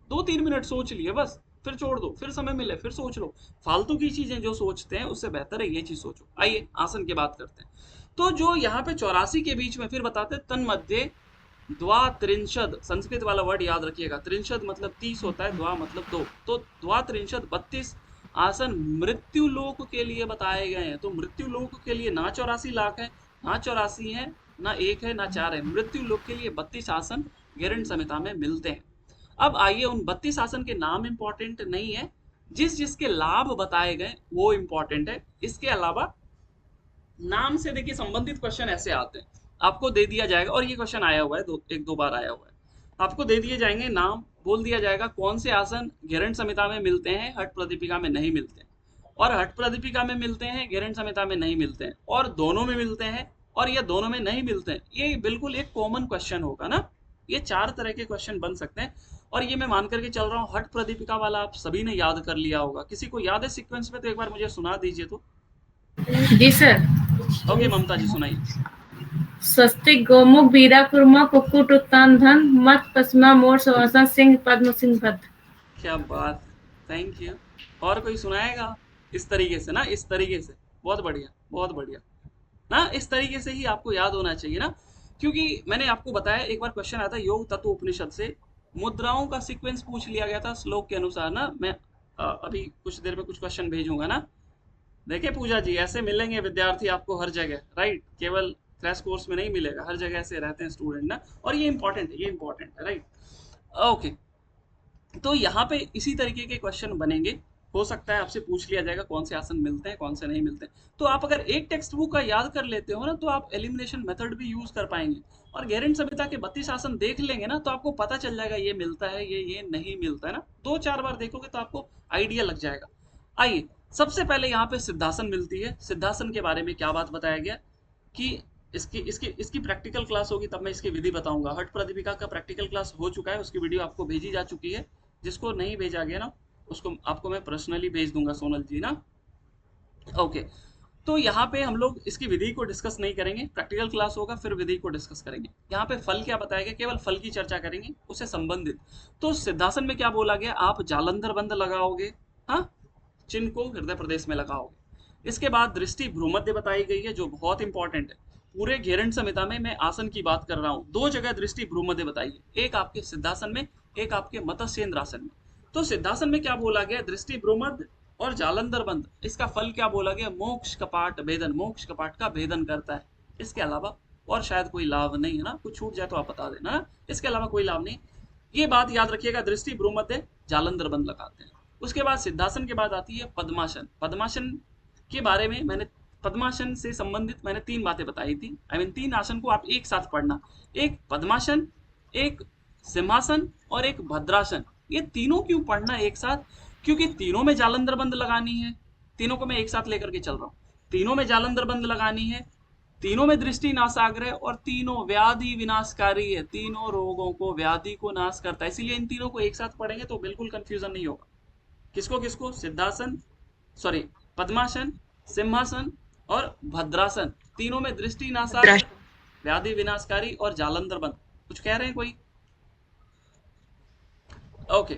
2-3 मिनट सोच लिए बस, फिर छोड़ दो, फिर समय मिले फिर सोच लो। फालतू की चीजें जो सोचते हैं उससे बेहतर है ये चीज सोचो। आइए आसन की बात करते हैं। तो जो यहाँ पे 84 के बीच में फिर बताते हैं, तन मध्य द्वात्रिंशद, संस्कृत वाला वर्ड याद रखिएगा, त्रिंशद मतलब 30 होता है, द्वा मतलब 2, तो द्वात्रिंशद 32 आसन मृत्यु लोक के लिए बताए गए हैं। तो मृत्यु लोक के लिए ना 84 लाख है, ना 84 है, ना 1 है, ना 4 है। मृत्यु लोक के लिए 32 आसन गैरंट संहिता में मिलते हैं। अब आइए, उन 32 आसन के नाम इंपॉर्टेंट नहीं है, जिस जिसके लाभ बताए गए वो इंपॉर्टेंट है। इसके अलावा नाम से देखिए संबंधित क्वेश्चन ऐसे आते हैं, आपको दे दिया जाएगा, और ये क्वेश्चन आया हुआ है, एक दो बार आया हुआ है। आपको दे दिए जाएंगे नाम, बोल दिया जाएगा कौन से आसन गैरंट संहिता में मिलते हैं, हठ प्रदीपिका में नहीं मिलते हैं, और हठ प्रदीपिका में मिलते हैं, गैरंट संहिता में नहीं मिलते हैं, और दोनों में मिलते हैं, और ये दोनों में नहीं मिलते हैं। ये बिल्कुल एक कॉमन क्वेश्चन होगा ना। ये 4 तरह के क्वेश्चन बन सकते हैं, और ये मैं मान करके चल रहा हूँ हठ प्रदीपिका वाला आप सभी ने याद कर लिया होगा। किसी को याद है सीक्वेंस में, तो एक बार मुझे सुना दीजिए तो। जी सर। ओके ममता जी सुनाइए। स्वस्तिक गोमुख बीरा कुर्मा कुक्कुट उत्तान धन मत पश्मा मोर सुवासन सिंह पद्म सिंह भद्र। क्या बात, थैंक यू। और कोई सुनाएगा इस तरीके से ना, इस तरीके से? बहुत बढ़िया, बहुत बढ़िया ना। इस तरीके से ही आपको याद होना चाहिए ना, क्योंकि मैंने आपको बताया एक बार क्वेश्चन आया था योग तत्व उपनिषद से, मुद्राओं का सीक्वेंस पूछ लिया गया था श्लोक के अनुसार ना। मैं अभी कुछ देर में कुछ क्वेश्चन भेजूंगा ना। देखिए पूजा जी, ऐसे मिलेंगे विद्यार्थी आपको हर जगह, राइट। केवल क्रैश कोर्स में नहीं मिलेगा, हर जगह ऐसे रहते हैं स्टूडेंट ना, और ये इंपॉर्टेंट है, ये इंपॉर्टेंट है, राइट। ओके, तो यहाँ पे इसी तरीके के क्वेश्चन बनेंगे। हो सकता है आपसे पूछ लिया जाएगा कौन से आसन मिलते हैं, कौन से नहीं मिलते हैं। तो आप अगर एक टेक्स्ट बुक का याद कर लेते हो ना, तो आप एलिमिनेशन मेथड भी यूज कर पाएंगे, और गैरंट संहिता के 32 आसन देख लेंगे ना, तो आपको पता चल जाएगा ये मिलता है, ये नहीं मिलता है ना। 2-4 बार देखोगे तो आपको आइडिया लग जाएगा। आइए, सबसे पहले यहाँ पे सिद्धासन मिलती है। सिद्धासन के बारे में क्या बात बताया गया कि इसकी प्रैक्टिकल क्लास होगी तब मैं इसकी विधि बताऊंगा। हठ प्रदीपिका का प्रैक्टिकल क्लास हो चुका है, उसकी वीडियो आपको भेजी जा चुकी है। जिसको नहीं भेजा गया ना उसको आपको मैं पर्सनली भेज दूंगा सोनल जी ना। ओके, तो यहाँ पे हम लोग इसकी विधि को डिस्कस नहीं करेंगे, प्रैक्टिकल क्लास होगा फिर विधि को डिस्कस करेंगे। यहाँ पे फल क्या बताया गया, केवल फल की चर्चा करेंगे उससे संबंधित। तो सिद्धासन में क्या बोला गया, आप जालंधर बंद लगाओगे, हाँ, चिन्ह को हृदय प्रदेश में लगाओगे। इसके बाद दृष्टि भ्रूमध्य बताई गई है जो बहुत इंपॉर्टेंट है। पूरे घेरंड संहिता में मैं आसन की बात कर रहा हूँ, 2 जगह दृष्टि भ्रूमध्य बताई है, एक आपके सिद्धासन में, एक आपके मत्स्येंद्रासन में। तो सिद्धासन में क्या बोला गया, दृष्टि भ्रूमध्य और जालंधर बंद, इसका फल क्या बोला गया, मोक्ष कपाट भेदन, मोक्ष कपाट का भेदन करता है। इसके अलावा और शायद कोई लाभ नहीं है ना, कुछ छूट जाए तो आप बता देना ना, इसके अलावा कोई लाभ नहीं। ये बात याद रखिएगा, दृष्टि भ्रूमध्य जालंधर बंद लगाते हैं। उसके बाद सिद्धासन के बाद आती है पद्मासन। पद्मासन के बारे में मैंने, पद्मासन से संबंधित मैंने 3 बातें बताई थी। आई मीन 3 आसन को आप एक साथ पढ़ना, एक पद्मासन, एक सिंहासन और एक भद्रासन। ये तीनों क्यों पढ़ना एक साथ, क्योंकि तीनों में जालंधर बंद लगानी है। तीनों को मैं एक साथ लेकर के चल रहा हूँ, तीनों में जालंधर बंद लगानी है, तीनों में दृष्टि नासाग्र है और तीनों व्याधि विनाशकारी है, तीनों रोगों को, व्याधि को नाश करता है। इसीलिए इन तीनों को एक साथ पढ़ेंगे तो बिल्कुल कंफ्यूजन नहीं होगा। किसको किसको, सिद्धासन, सॉरी पद्मासन, सिंहासन और भद्रासन, तीनों में दृष्टि नासाग्र, व्याधि विनाशकारी और जालंधर बंद। कुछ कह रहे हैं कोई? ओके,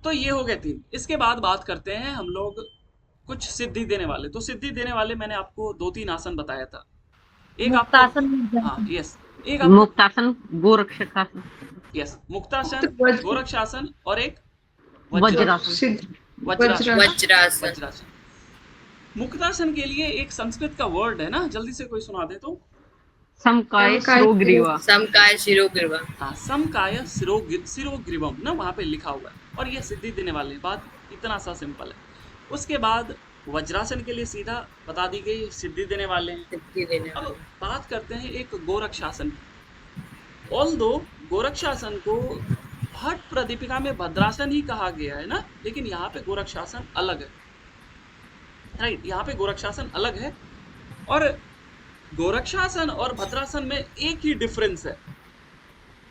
तो ये हो गए 3। इसके बाद बात करते हैं हम लोग कुछ सिद्धि देने वाले। तो सिद्धि देने वाले मैंने आपको 2-3 आसन बताया था। एक आपको, हाँ यस, एक आपको मुक्तासन, गोरक्षासन, यस, मुक्तासन, गोरक्षासन और एक वज्रासन। वज्रासन। मुक्तासन के लिए एक संस्कृत का वर्ड है ना, जल्दी से कोई सुना दे तो। समकाय शिरोग्रीवा। समकाय शिरोग्रीवा। हाँ, समकाय शिरोग्रीवम ना वहां पे लिखा हुआ है, और ये सिद्धि देने वाले, बात इतना सा सिंपल है। उसके बाद वज्रासन के लिए सीधा बता दी गई, सिद्धि देने वाले हैं। सिद्धि देने अब वाले। बात करते हैं एक गोरक्षासन की। ऑल्दो गोरक्षासन को हठ प्रदीपिका में भद्रासन ही कहा गया है ना, लेकिन यहाँ पे गोरक्षासन अलग है, राइट, यहाँ पे गोरक्षासन अलग है। और गोरक्षासन और भद्रासन में एक ही डिफरेंस है,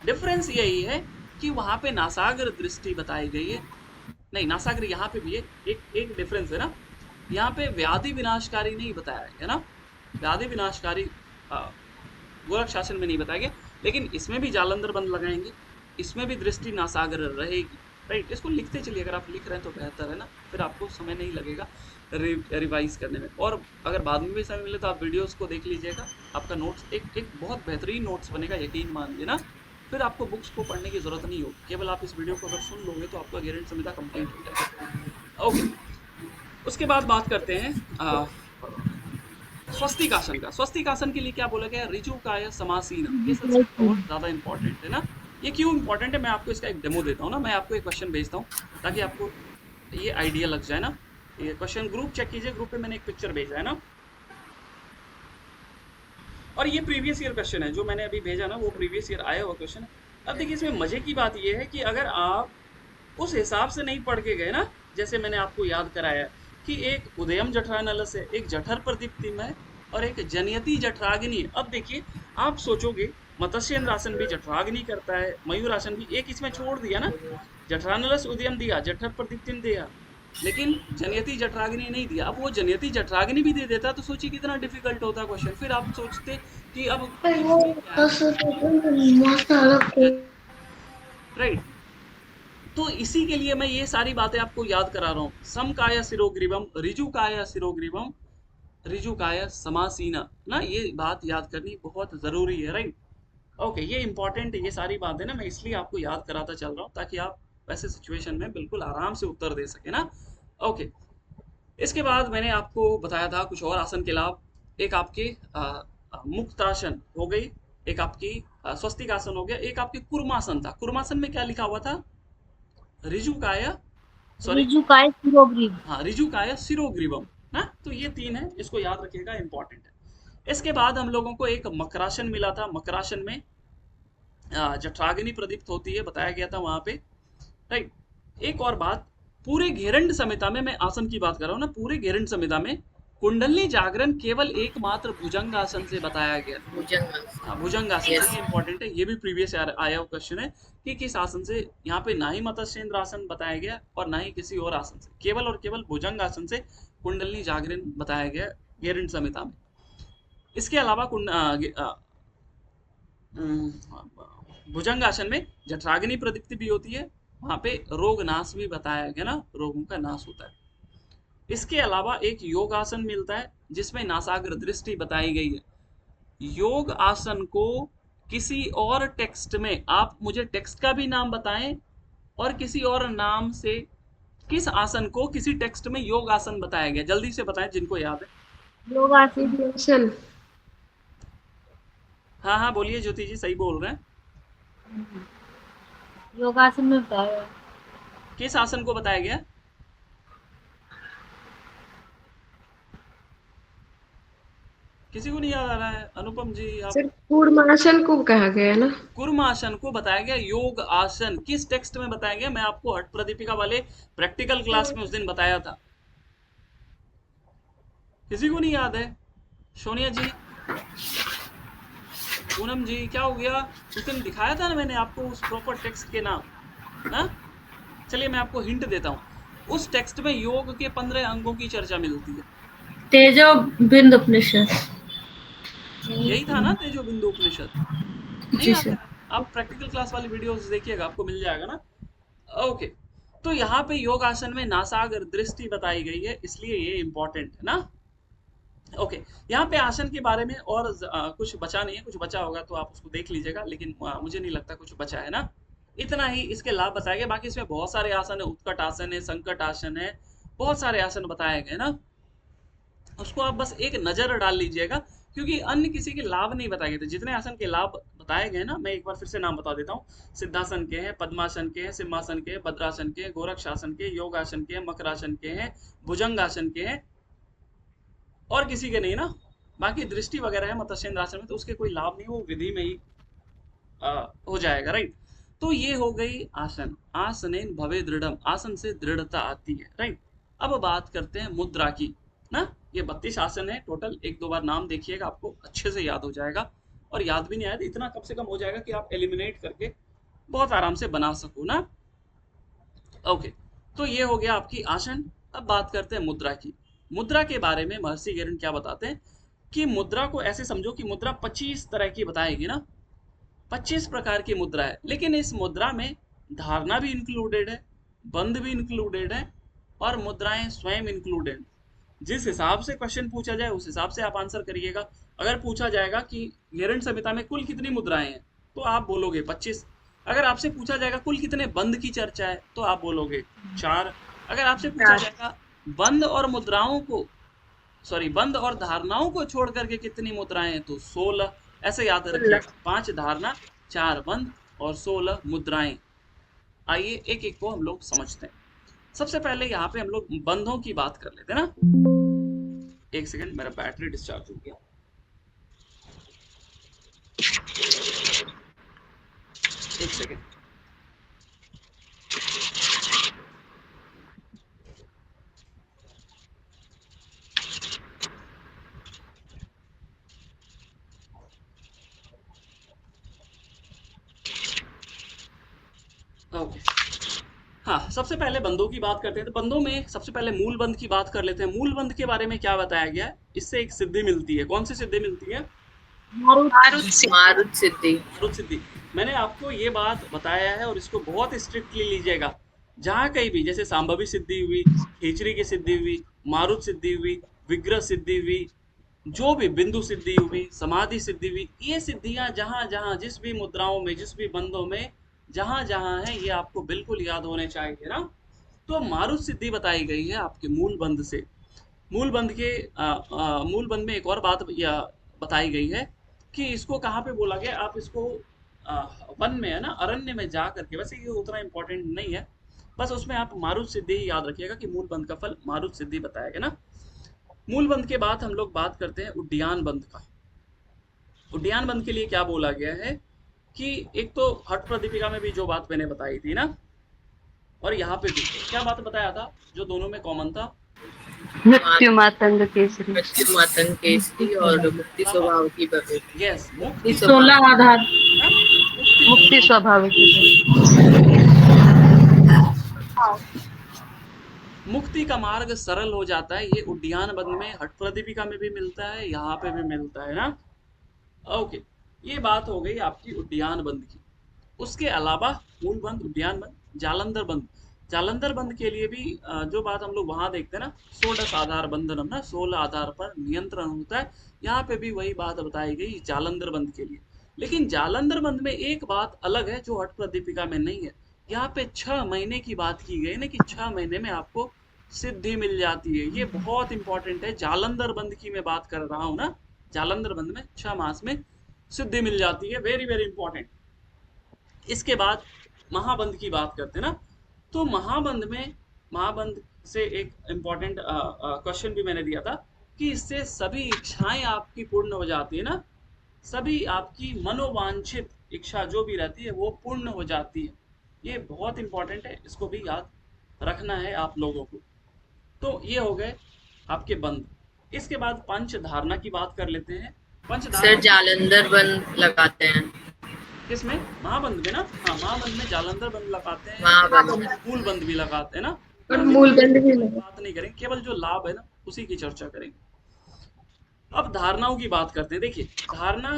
डिफरेंस यही है कि वहां पे नासाग्र दृष्टि बताई गई है, नहीं नासाग्र यहाँ पे भी है, एक डिफरेंस है ना, यहाँ पे व्याधि विनाशकारी नहीं बताया है ना, व्याधि विनाशकारी गोरक्षासन में नहीं बताया गया, लेकिन इसमें भी जालंधर बंद लगाएंगे, इसमें भी दृष्टि नासाग्र रहेगी, राइट। इसको लिखते चलिए, अगर आप लिख रहे हैं तो बेहतर है ना, फिर आपको समय नहीं लगेगा रिवाइज करने में। और अगर बाद में भी समय मिले तो आप वीडियोस को देख लीजिएगा, आपका नोट्स एक बहुत बेहतरीन नोट्स बनेगा, यकीन मानिए ना। फिर आपको बुक्स को पढ़ने की जरूरत नहीं होगी, केवल आप इस वीडियो को अगर सुन लोगे तो आपका घेरंड संहिता कंप्लीट हो जाएगा। ओके, उसके बाद बात करते हैं स्वस्तिकासन का। स्वस्तिकासन के लिए क्या बोला गया, ऋजुकाय समासीन। ये सबसे बहुत ज़्यादा इंपॉर्टेंट है ना। ये क्यों इंपॉर्टेंट है, मैं आपको इसका एक डेमो देता हूँ ना, मैं आपको एक क्वेश्चन भेजता हूँ ताकि आपको ये आइडिया लग जाए ना। ये क्वेश्चन ग्रुप चेक कीजिए, ग्रुप पे मैंने एक पिक्चर भेजा है ना, और ये प्रीवियस ईयर क्वेश्चन है जो मैंने अभी भेजा ना, वो प्रीवियस ईयर आया हुआ क्वेश्चन है। अब देखिए इसमें मजे की बात ये है कि अगर आप उस हिसाब से नहीं पढ़ के गए ना, जैसे मैंने आपको याद कराया कि एक उदयम जठरानलस है, एक जठर प्रदीप्तिम है और एक जनयति जठराग्नि है। अब देखिए आप सोचोगे मत्स्येंद्रासन भी जठराग्नि करता है, मयूरासन भी, एक इसमें छोड़ दिया ना, जठरानलस उदयम दिया, जठर प्रदीप्तिम दिया, लेकिन जनयति जठराग्नि नहीं दिया। अब वो जनयति जठराग्नि भी दे देता तो सोचिए कितना डिफिकल्ट होता क्वेश्चन। फिर आप सोचते कि अब राइट, तो इसी के लिए मैं ये सारी बातें आपको याद करा रहा हूँ। समकाय शिरोग्रीवम, ऋजुकाय शिरोग्रीवम, ऋजुकाय समासीना ना, ये बात याद करनी बहुत जरूरी है, राइट। ओके, ये इंपॉर्टेंट है, ये सारी बातें ना मैं इसलिए आपको याद कराता चल रहा हूँ ताकि आप वैसे सिचुएशन में बिल्कुल आराम से उत्तर दे सके ना। ओके, इसके बाद मैंने आपको बताया था कुछ और आसन के लाभ। एक आपके मुक्तासन हो गई, एक आपकी स्वस्तिकासन हो गया, एक आपकी कुर्मासन था। कुर्मासन में क्या लिखा हुआ था, ऋजुकाय, सॉरी ऋजुकाय शिरोग्रीव, हाँ ऋजुकाय शिरोग्रीवम ना। तो ये 3 है, इसको याद रखिएगा, इंपॉर्टेंट है। इसके बाद हम लोगों को एक मकरासन मिला था। मकरासन में जठराग्नि प्रदीप्त होती है, बताया गया था वहां पे, राइट। एक और बात, पूरे घेरंड संहिता में, मैं आसन की बात कर रहा हूँ ना, पूरे घेरंड संहिता में कुंडली जागरण केवल एकमात्र भुजंग आसन से बताया गया। भुजंगासन। भुजंग आसन Yes. ये इंपॉर्टेंट है, ये भी प्रीवियस आया हुआ क्वेश्चन है कि किस आसन से। यहाँ पे ना ही मत्स्येंद्र आसन बताया गया और ना ही किसी और आसन से, केवल और केवल भुजंग आसन से कुंडली जागरण बताया गया गेरिंड संहिता में। इसके अलावा भुजंग आसन में जठराग्नि प्रदीप्ति भी होती है, वहां पे रोग नाश भी बताया गया ना, रोगों का नाश होता है। इसके अलावा एक योग आसन मिलता है जिसमें नासाग्र दृष्टि बताई गई है। योग आसन को किसी और टेक्स्ट में, आप मुझे टेक्स्ट का भी नाम बताएं और किसी और नाम से किस आसन को किसी टेक्स्ट में योग आसन बताया गया, जल्दी से बताएं जिनको याद है। योगासन। हाँ हाँ बोलिए ज्योति जी, सही बोल रहे हैं। योगासन में बताया। किस आसन को बताया गया? किसी को नहीं याद आ रहा है? अनुपम जी आप। सर कूर्मासन को कहा गया ना? कुर्म आसन को बताया गया। योग आसन किस टेक्स्ट में बताया गया? मैं आपको हट प्रदीपिका वाले प्रैक्टिकल क्लास में उस दिन बताया था। किसी को नहीं याद है? सोनिया जी, पूनम जी, क्या हो गया? उस दिन दिखाया था ना मैंने आपको उस प्रॉपर टेक्स्ट के नाम ना। चलिए मैं आपको हिंट देता हूँ, उस टेक्स्ट में योग के 15 अंगों की चर्चा मिलती है। तेजो बिंद उपनिषद। यही था ना तेजो बिंदु उपनिषद? नहीं जी याद सर। है? आप प्रैक्टिकल क्लास वाली वीडियोस देखिएगा, आपको मिल जाएगा ना। ओके, तो यहाँ पे योग आसन में नासाग्र दृष्टि बताई गई है, इसलिए ये इंपॉर्टेंट है ना। ओके, यहाँ पे आसन के बारे में और कुछ बचा नहीं है, कुछ बचा होगा तो आप उसको देख लीजिएगा, लेकिन मुझे नहीं लगता कुछ बचा है ना। इतना ही इसके लाभ बताए गए, बाकी इसमें बहुत सारे आसन है, उत्कट आसन है, संकट आसन है, बहुत सारे आसन बताए गए ना। उसको आप बस एक नजर डाल लीजिएगा, क्योंकि अन्य किसी के लाभ नहीं बताए गए थे। जितने आसन के लाभ बताए गए ना, मैं एक बार फिर से नाम बता देता हूँ। सिद्धासन के हैं, पद्मासन के हैं, सिंहासन के हैं, भद्रासन के हैं, गोरक्षासन के, योगासन के हैं, मकरासन के हैं, भुजंगासन के हैं, और किसी के नहीं ना। बाकी दृष्टि वगैरह है मत्स्येंद्र आसन में, तो उसके कोई लाभ नहीं, वो विधि में ही हो जाएगा, राइट। तो ये हो गई आसन। आसनेन भवे दृढ़म, आसन से दृढ़ता आती है, राइट। अब बात करते हैं मुद्रा की ना। ये 32 आसन है टोटल, एक दो बार नाम देखिएगा, आपको अच्छे से याद हो जाएगा। और याद भी नहीं आया तो इतना कम से कम हो जाएगा कि आप एलिमिनेट करके बहुत आराम से बना सको ना। ओके, तो ये हो गया आपकी आसन। अब बात करते हैं मुद्रा की। मुद्रा के बारे में महर्षि गेरिंड क्या बताते हैं कि मुद्रा को ऐसे समझो कि मुद्रा 25 तरह की बताएगी ना, 25 प्रकार की मुद्रा है। लेकिन इस मुद्रा में धारणा भी इंक्लूडेड है, बंध भी इंक्लूडेड है, और मुद्राएं स्वयं इंक्लूडेड। जिस हिसाब से क्वेश्चन पूछा जाए उस हिसाब से आप आंसर करिएगा। अगर पूछा जाएगा कि गेरिंड संहिता में कुल कितनी मुद्राएं हैं, तो आप बोलोगे 25। अगर आपसे पूछा जाएगा कुल कितने बंध की चर्चा है, तो आप बोलोगे 4। अगर आपसे पूछा जाएगा बंध और मुद्राओं को, सॉरी, बंध और धारणाओं को छोड़ करके कितनी मुद्राएं हैं, तो 16। ऐसे याद रखिए, 5 धारणा, 4 बंध और 16 मुद्राएं। आइए एक एक को हम लोग समझते हैं। सबसे पहले यहाँ पे हम लोग बंधों की बात कर लेते हैं ना। एक सेकंड, मेरा बैटरी डिस्चार्ज हो गया। एक सेकंड। ओके, हाँ, सबसे पहले बंधों की बात करते हैं। तो बंधों में सबसे पहले मूल बंध की बात कर लेते हैं। मूल बंध के बारे में क्या बताया गया है? इससे एक सिद्धि मिलती है। कौन सी सिद्धि मिलती है? मारुत सिद्धि। मारुत सिद्धि। मैंने आपको ये बात बताया है और इसको बहुत स्ट्रिक्टली लीजिएगा। जहाँ कहीं भी, जैसे सांभवी सिद्धि हुई, खींचरी की सिद्धि हुई, मारुत सिद्धि हुई, विग्रह सिद्धि हुई, जो भी बिंदु सिद्धि हुई, समाधि सिद्धि हुई, ये सिद्धियां जहाँ जहाँ जिस भी मुद्राओं में, जिस भी बंधों में जहाँ जहाँ है, ये आपको बिल्कुल याद होने चाहिए ना। तो मारुत सिद्धि बताई गई है आपके मूल बंध से। मूल बंध के मूल बंध में एक और बात बताई गई है कि इसको कहाँ पे बोला गया। आप इसको वन में है ना, अरण्य में जा करके, वैसे ये उतना इम्पोर्टेंट नहीं है, बस उसमें आप मारुत सिद्धि ही याद रखिएगा कि मूल बंध का फल मारुत सिद्धि बताया गया ना। मूल बंध के बाद हम लोग बात करते हैं उड्डयन बंध का। उड्डयन बंध के लिए क्या बोला गया है कि एक तो हठ प्रदीपिका में भी जो बात मैंने बताई थी ना, और यहाँ पे भी क्या बात बताया था जो दोनों में कॉमन था? मृत्यु मातंग केसरी। मृत्यु मातंग केसरी और मुक्ति स्वभाव की भवेति। यस, मुक्ति मुक्ति स्वभाव 16 आधार। हाँ, मुक्ति स्वाभाविक। मुक्ति का मार्ग सरल हो जाता है। ये उद्यान बंद में, हठ प्रदीपिका में भी मिलता है, यहाँ पे भी मिलता है ना। ओके, ये बात हो गई आपकी उद्यान बंद की। उसके अलावा मूल बंद, उद्यान बंद, जालंधर बंद। जालंधर बंद के लिए भी जो बात हम लोग वहां देखते हैं ना, 16 आधार बंधनम ना, 16 आधार पर नियंत्रण होता है। यहाँ पे भी वही बात बताई गई जालंधर बंद के लिए। लेकिन जालंधर बंद में एक बात अलग है जो हठ प्रदीपिका में नहीं है। यहाँ पे 6 महीने की बात की गई ना, कि 6 महीने में आपको सिद्धि मिल जाती है। ये बहुत इंपॉर्टेंट है। जालंधर बंद की मैं बात कर रहा हूँ ना, जालंधर बंद में 6 मास में सिद्धि मिल जाती है। Very very important. इसके बाद महाबंद की बात करते हैं ना, तो महाबंद से एक इंपॉर्टेंट क्वेश्चन भी मैंने दिया था कि इससे सभी इच्छाएं आपकी पूर्ण हो जाती है ना, सभी आपकी मनोवांछित इच्छा जो भी रहती है वो पूर्ण हो जाती है। ये बहुत इंपॉर्टेंट है, इसको भी याद रखना है आप लोगों को। तो ये हो गए आपके बंद। इसके बाद पंच धारणा की बात कर लेते हैं। पंच सर धारणा जालंधर बंद लगाते हैं। किसमें? महाबंद में ना। हाँ, महाबंद में जालंधर बंद लगाते हैं, महाबंद। मूल बंद भी लगाते हैं ना। और मूल बंद भी लगा। बात नहीं करेंगे, केवल जो लाभ है ना उसी की चर्चा करेंगे। अब धारणाओं की बात करते हैं। देखिए, धारणा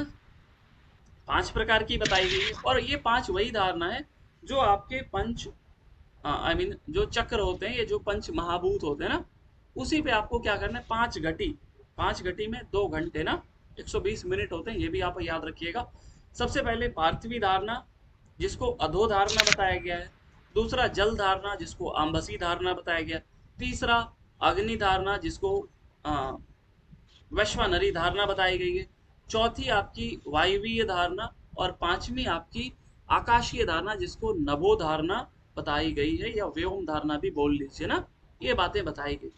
5 प्रकार की बताई गई है, और ये 5 वही धारणा है जो आपके पंच जो चक्र होते हैं, ये जो पंच महाभूत होते हैं ना, उसी पे आपको क्या करना है, 5 घटी में 2 घंटे ना, 120 मिनट होते हैं। ये भी आप याद रखिएगा। सबसे पहले पार्थिवी धारणा, जिसको अधो धारणा बताया गया है। दूसरा जल धारणा, जिसको आम्बसी धारणा बताया गया। तीसरा अग्नि धारणा, जिसको वैश्वानरी धारणा बताई गई है। चौथी आपकी वायवीय धारणा, और 5वीं आपकी आकाशीय धारणा, जिसको नभो धारणा बताई गई है, या व्योम धारणा भी बोल लीजिए ना। ये बातें बताई गई।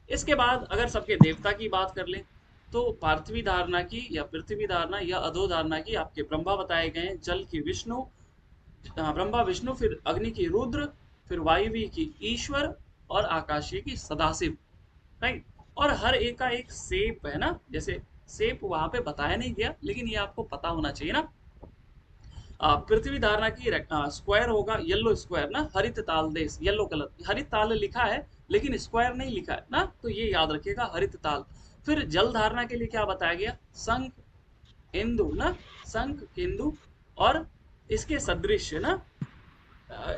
इसके बाद अगर सबके देवता की बात कर लें, तो पार्थिवी धारणा की, या पृथ्वी धारणा, या अधो धारणा की आपके ब्रह्मा बताए गए हैं। जल की विष्णु, ब्रह्मा विष्णु, फिर अग्नि की रुद्र, फिर वायवी की ईश्वर, और आकाशीय की सदाशिव। राइट। और हर एक का एक सेप है ना, जैसे सेप वहां पे बताया नहीं गया, लेकिन ये आपको पता होना चाहिए ना। पृथ्वी धारणा की स्क्वायर होगा, येलो स्क्वायर ना, हरित ताल देश, येलो कलर, हरित ताल लिखा है लेकिन स्क्वायर नहीं लिखा है ना, तो ये याद रखिएगा, हरित ताल। फिर जल धारणा के लिए क्या बताया गया, शंख इंदु ना, शंख इंदु, और इसके सदृश ना,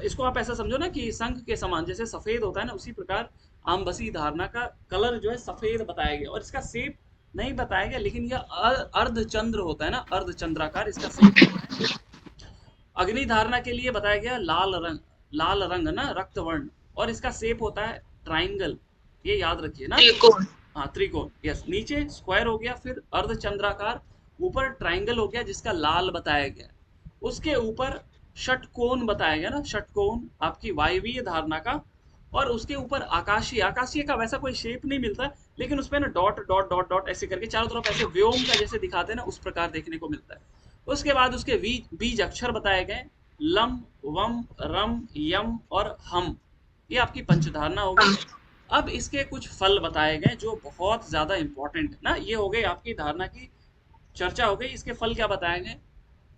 इसको आप ऐसा समझो ना कि शंख के समान जैसे सफेद होता है ना, उसी प्रकार आम्बसी धारणा का कलर जो है सफेद बताया गया, और इसका शेप नहीं बताया गया, लेकिन यह अर्धचंद्र होता है ना, अर्धचंद्राकार इसका शेप होता है। अग्नि धारणा के लिए बताया गया लाल रंग ना, रक्त वर्ण, और इसका शेप होता है ट्राइंगल, ये याद रखिए ना, त्रिकोण। हाँ, त्रिकोण। यस, नीचे स्क्वायर हो गया, फिर अर्धचंद्राकार, ऊपर ट्राइंगल हो गया जिसका लाल बताया गया। उसके ऊपर षटकोण बताया गया ना, षटकोण आपकी वायवीय धारणा का, और उसके ऊपर आकाशीय का वैसा कोई शेप नहीं मिलता, लेकिन उसपे ना डॉट डॉट डॉट डॉट ऐसे करके चारों तरफ ऐसे व्योम का जैसे दिखाते हैं ना, उस प्रकार देखने को मिलता है। उसके बाद उसके बीज अक्षर बताए गए, लम, वम, रम, यम और हम। ये आपकी पंचधारणा हो गई। अब इसके कुछ फल बताए गए जो बहुत ज्यादा इंपॉर्टेंट है ना। ये हो गई आपकी धारणा की चर्चा हो गई। इसके फल क्या बताए गए,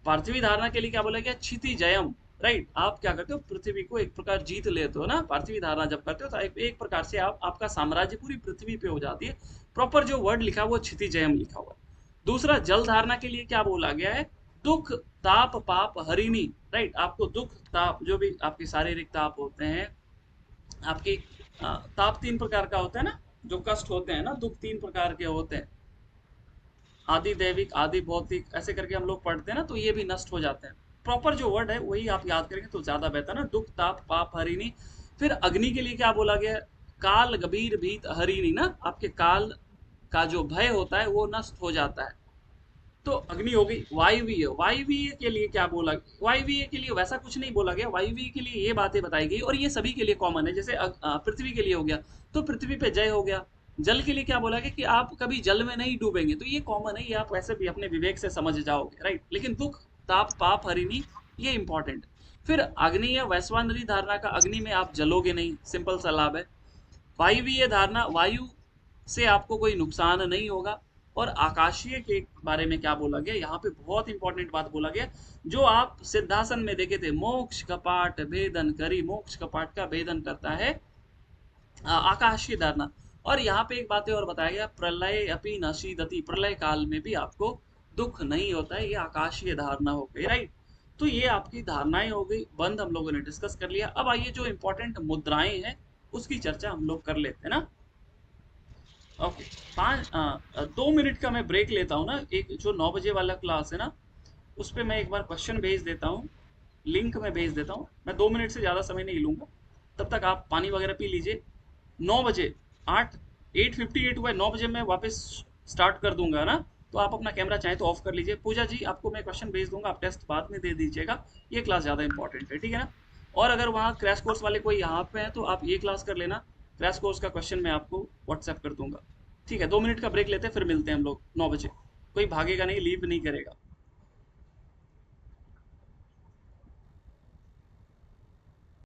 पार्थिवी धारणा के लिए क्या बोला गया, क्षिति जयम। राइट, आप क्या करते हो, पृथ्वी को एक प्रकार जीत लेते हो ना, पार्थिवी धारणा जब करते हो तो एक प्रकार से आपका साम्राज्य पूरी पृथ्वी पे हो जाती है। प्रॉपर जो वर्ड लिखा हुआ क्षिति जयम लिखा हुआ। दूसरा जल धारणा के लिए क्या बोला गया है, दुख ताप पाप हरिणी। राइट, आपको दुख ताप जो भी आपके शारीरिक ताप होते हैं, आपकी ताप 3 प्रकार का होता है ना, जो कष्ट होते हैं ना, दुख 3 प्रकार के होते हैं, आदि दैविक, आदि भौतिक, ऐसे करके हम लोग पढ़ते हैं ना, तो ये भी नष्ट हो जाते हैं। प्रॉपर जो वर्ड है वही आप याद करेंगे तो ज्यादा बेहतर ना, दुख ताप पाप हरिणी। फिर अग्नि के लिए क्या बोला गया, काल गंभीर भीत हरिणी ना, आपके काल का जो भय होता है वो नष्ट हो जाता है। तो अग्नि हो गई। वायवीय के लिए क्या बोला, वायवीय के लिए वैसा कुछ नहीं बोला गया, वायवीय के लिए ये बातें बताई गई, और ये सभी के लिए कॉमन है। जैसे पृथ्वी के लिए हो गया तो पृथ्वी पे जय हो गया। जल के लिए क्या बोला गया कि आप कभी जल में नहीं डूबेंगे, तो ये कॉमन है, ये आप वैसे भी अपने विवेक से समझ जाओगे। राइट, लेकिन दुख ताप पाप हरिणी ये इंपॉर्टेंट। फिर अग्नि या वैश्वानरी धारणा का, अग्नि में आप जलोगे नहीं, सिंपल सा लाभ है। वायुवीय धारणा, वायु से आपको कोई नुकसान नहीं होगा। और आकाशीय के बारे में क्या बोला गया, यहाँ पे बहुत इंपॉर्टेंट बात बोला गया, जो आप सिद्धासन में देखे थे, मोक्ष कपाट भेदन करी, मोक्ष कपाट का भेदन करता है आकाशीय धारणा। और यहाँ पे एक बात और बताया गया, प्रलय अपि नशीदति, प्रलय काल में भी आपको दुख नहीं होता है, ये आकाशीय धारणा हो गई, राइट। तो ये आपकी धारणाएं हो गई बंद, हम लोगों ने डिस्कस कर लिया। अब आइए जो इंपॉर्टेंट मुद्राएं हैं उसकी चर्चा हम लोग कर लेते हैं ना। ओके, 2 मिनट का मैं ब्रेक लेता हूँ ना। एक जो 9 बजे वाला क्लास है ना, उस पर मैं एक बार क्वेश्चन भेज देता हूँ, लिंक में भेज देता हूँ। मैं 2 मिनट से ज़्यादा समय नहीं लूँगा, तब तक आप पानी वगैरह पी लीजिए। 9 बजे 8:58 हुआ है, 9 बजे मैं वापस स्टार्ट कर दूंगा ना, तो आप अपना कैमरा चाहे तो ऑफ कर लीजिए। पूजा जी, आपको मैं क्वेश्चन भेज दूंगा, आप टेस्ट बाद में दे दीजिएगा, ये क्लास ज़्यादा इंपॉर्टेंट है, ठीक है ना। और अगर वहाँ क्रैश कोर्स वाले कोई यहाँ पे हैं तो आप ये क्लास कर लेना, क्रैश कोर्स का क्वेश्चन मैं आपको व्हाट्सएप कर दूंगा, ठीक है। 2 मिनट का ब्रेक लेते हैं, फिर मिलते हैं हम लोग 9 बजे। कोई भागेगा नहीं, लीव नहीं करेगा।